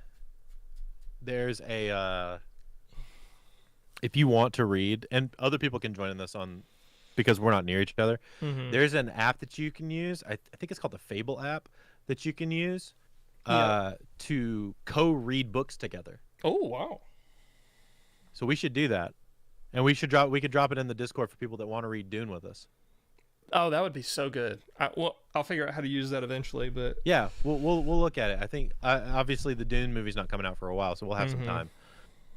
if you want to read, and other people can join in this on because we're not near each other, there's an app that you can use. I think it's called the Fable app that you can use to co-read books together. Oh, wow. So we should do that. And we could drop it in the Discord for people that want to read Dune with us. Oh, that would be so good. I'll figure out how to use that eventually, but yeah, we'll look at it. I think obviously the Dune movie's not coming out for a while, so we'll have some time.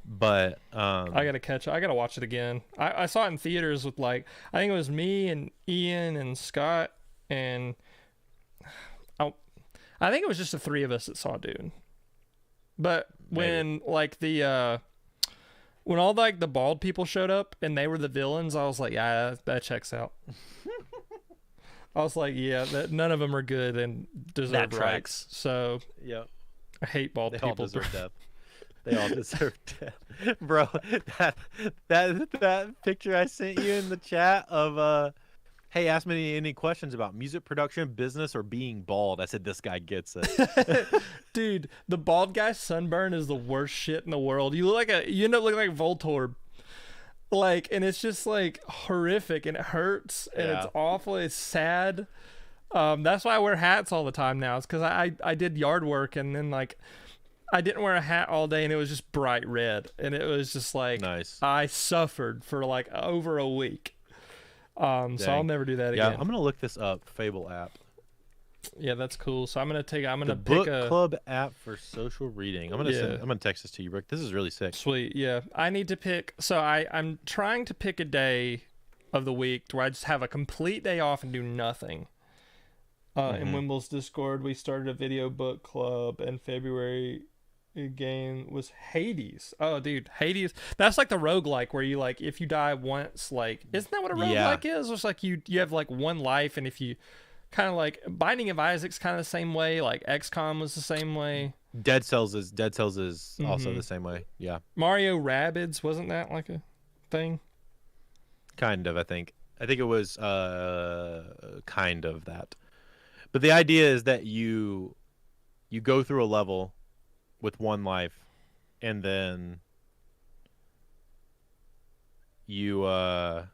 But I gotta watch it again. I saw it in theaters with like I think it was me and Ian and Scott and I think it was just the 3 of us that saw Dune. But when like when all like the bald people showed up and they were the villains, I was like, yeah, that checks out. I was like, yeah, none of them are good and deserve rights. So yeah, I hate bald people. All deserve death. They all deserve death, bro. That picture I sent you in the chat of hey, ask me any questions about music production, business, or being bald. I said this guy gets it. Dude, the bald guy's sunburn is the worst shit in the world. You end up looking like Voltorb. Like, and it's just like horrific and it hurts and it's awful. It's sad. That's why I wear hats all the time now. It's because I did yard work and then like I didn't wear a hat all day and it was just bright red and it was just like nice. I suffered for like over a week. So I'll never do that again. Yeah, I'm gonna look this up. Fable app. Yeah, that's cool. So I'm gonna pick book club app for social reading. I'm gonna text this to you, Rick. This is really sick. Sweet. Yeah, I need to pick. So I'm trying to pick a day of the week where I just have a complete day off and do nothing. In Wimble's Discord, we started a video book club, and February game was Hades. Oh, dude, Hades. That's like the roguelike where you like if you die once, like isn't that what a roguelike is? It's like you have like one life, and if you kind of like Binding of Isaac's kind of the same way. Like XCOM was the same way. Dead Cells is also the same way. Yeah. Mario Rabbids, wasn't that like a thing? Kind of, I think. I think it was kind of that. But the idea is that you go through a level with one life, and then you kind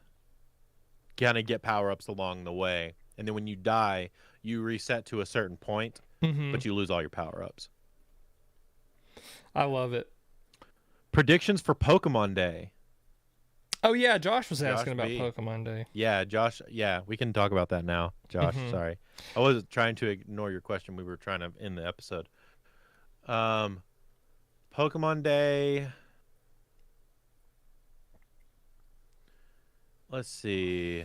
of get power-ups along the way. And then when you die, you reset to a certain point, but you lose all your power-ups. I love it. Predictions for Pokemon Day. Oh, yeah, Josh was asking about Pokemon Day. Yeah, Josh. Yeah, we can talk about that now. Josh, sorry. I wasn't trying to ignore your question. We were trying to end the episode. Pokemon Day. Let's see.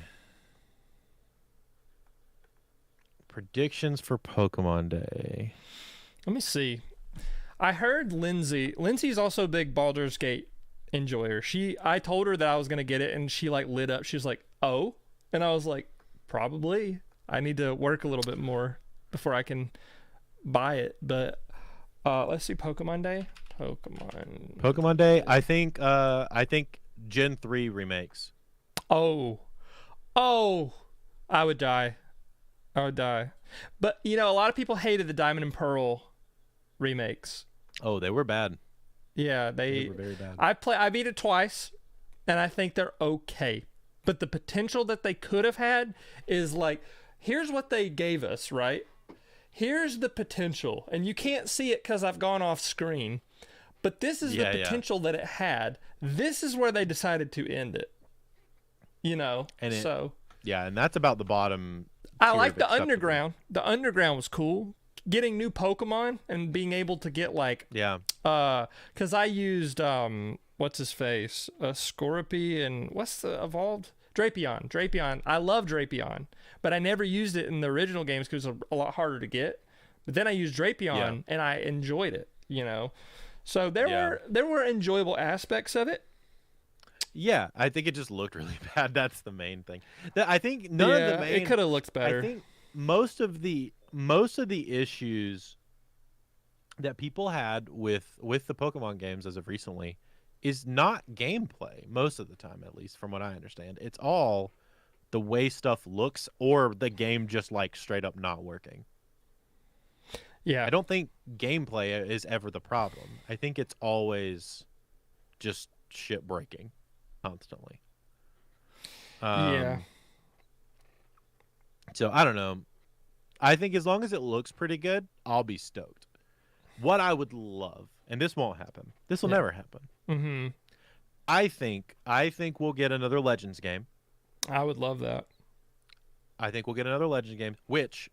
Predictions for Pokemon Day. Let me see. I heard Lindsay's also a big Baldur's Gate enjoyer. I told her that I was going to get it and she like lit up. She was like, "Oh." And I was like, "Probably. I need to work a little bit more before I can buy it." But let's see, Pokemon Day. Pokemon Day. I think Gen 3 remakes. Oh. I would die. But a lot of people hated the Diamond and Pearl remakes. Oh, they were bad. Yeah, They were very bad. I beat it twice, and I think they're okay. But the potential that they could have had is like, here's what they gave us, right? Here's the potential, and you can't see it because I've gone off screen. But this is the potential that it had. This is where they decided to end it. And that's about the bottom. I like the underground. The underground was cool. Getting new Pokemon and being able to get because I used what's his face, Scorpy, and what's the evolved Drapion. I love Drapion, but I never used it in the original games because it was a lot harder to get. But then I used Drapion and I enjoyed it. So there were enjoyable aspects of it. Yeah, I think it just looked really bad. That's the main thing. I think none of the main. It could have looked better. I think most of the issues that people had with the Pokemon games as of recently is not gameplay. Most of the time, at least from what I understand, it's all the way stuff looks or the game just like straight up not working. Yeah, I don't think gameplay is ever the problem. I think it's always just shit breaking constantly. So I don't know. I think as long as it looks pretty good, I'll be stoked. What I would love, and this won't happen. This will never happen. Mm-hmm. I think we'll get another Legends game. I would love that. I think we'll get another Legends game, which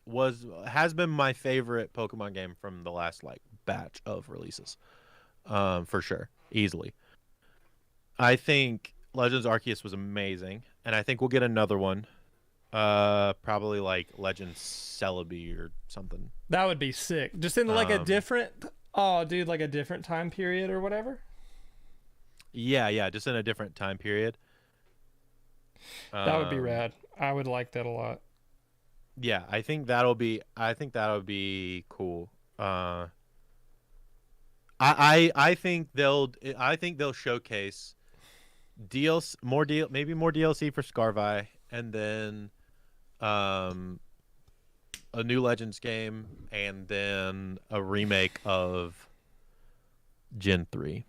has been my favorite Pokemon game from the last batch of releases, for sure, easily. I think Legends Arceus was amazing, and I think we'll get another one, probably like Legends Celebi or something. That would be sick. Just in a different, like a different time period or whatever. Yeah, just in a different time period. That would be rad. I would like that a lot. Yeah, I think that'll be cool. I think they'll showcase maybe more DLC for Scarvi, and then a new Legends game, and then a remake of Gen 3.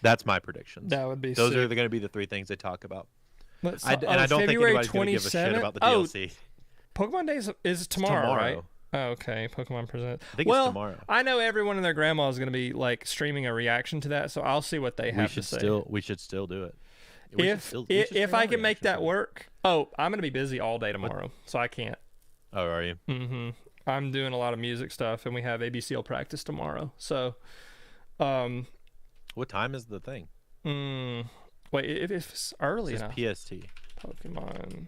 That's my predictions. That would be Those sick. are going to be the three things they talk about. I don't think anybody's going to give a shit about the DLC. Pokemon Days is tomorrow, right? Oh, okay. Pokemon Present. I think it's tomorrow. I know everyone and their grandma is going to be streaming a reaction to that, so I'll see what they have to say. We should still do it. If I can make that work. Oh, I'm going to be busy all day tomorrow, so I can't. Oh, are you? Mm-hmm. I'm doing a lot of music stuff, and we have ABCL practice tomorrow. So, what time is the thing? Wait, if it's early enough. PST. Pokemon.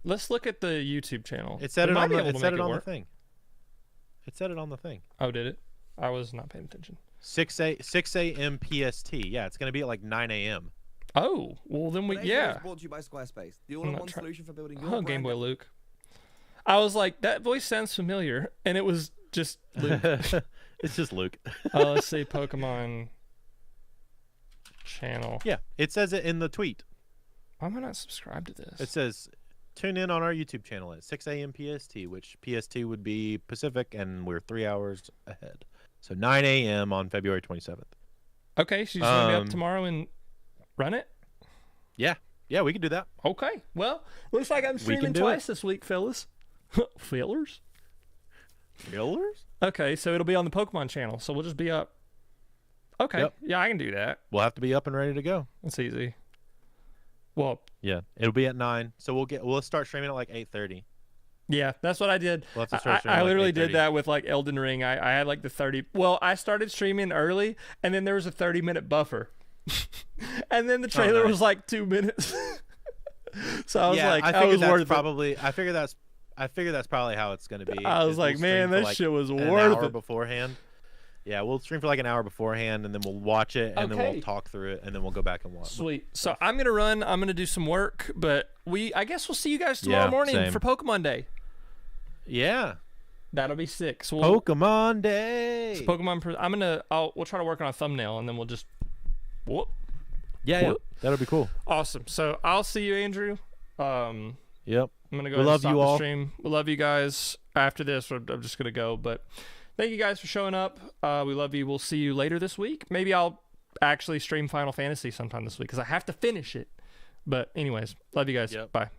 Let's look at the YouTube channel. It said it on the thing. It said it on the thing. Oh, did it? I was not paying attention. 6 a.m. PST. Yeah, it's going to be at 9 a.m. Oh, well then we Brought to you by Squarespace, the all-in-one solution for building your Game Boy Luke. I was like, that voice sounds familiar, and it was just Luke. It's just Luke. Let's see, Pokemon channel. Yeah, it says it in the tweet. Why am I not subscribed to this? It says, tune in on our YouTube channel at 6 a.m. PST, which PST would be Pacific, and we're 3 hours ahead. So 9 a.m. on February 27th. Okay, so you're going to be up tomorrow and run it? Yeah, we can do that. Okay, well, looks like I'm streaming twice this week, fellas. Fillers? Okay, so it'll be on the Pokemon channel, so we'll just be up. Okay, yep. Yeah, I can do that. We'll have to be up and ready to go. That's easy. Well, yeah, it'll be at 9, so we'll start streaming at 8:30. Yeah, that's what I did. We'll have to start streaming I literally did that with Elden Ring. I had the 30. Well, I started streaming early, and then there was a 30-minute buffer, and then the trailer was 2 minutes. So I was I figure that's probably how it's going to be. I was like, man, this shit was worth it. An hour beforehand. Yeah, we'll stream for an hour beforehand, and then we'll watch it, and then we'll talk through it, and then we'll go back and watch. Sweet. So I'm gonna run. I'm gonna do some work, but I guess we'll see you guys tomorrow morning for Pokemon Day. Yeah, that'll be sick. So Pokemon Day. We'll try to work on a thumbnail, and then we'll just whoop. Yeah, that'll be cool. Awesome. So I'll see you, Andrew. Yep. I'm gonna go ahead and stop the stream. We love you guys. After this, I'm just gonna go. But thank you guys for showing up. We love you. We'll see you later this week. Maybe I'll actually stream Final Fantasy sometime this week because I have to finish it. But anyways, love you guys. Bye.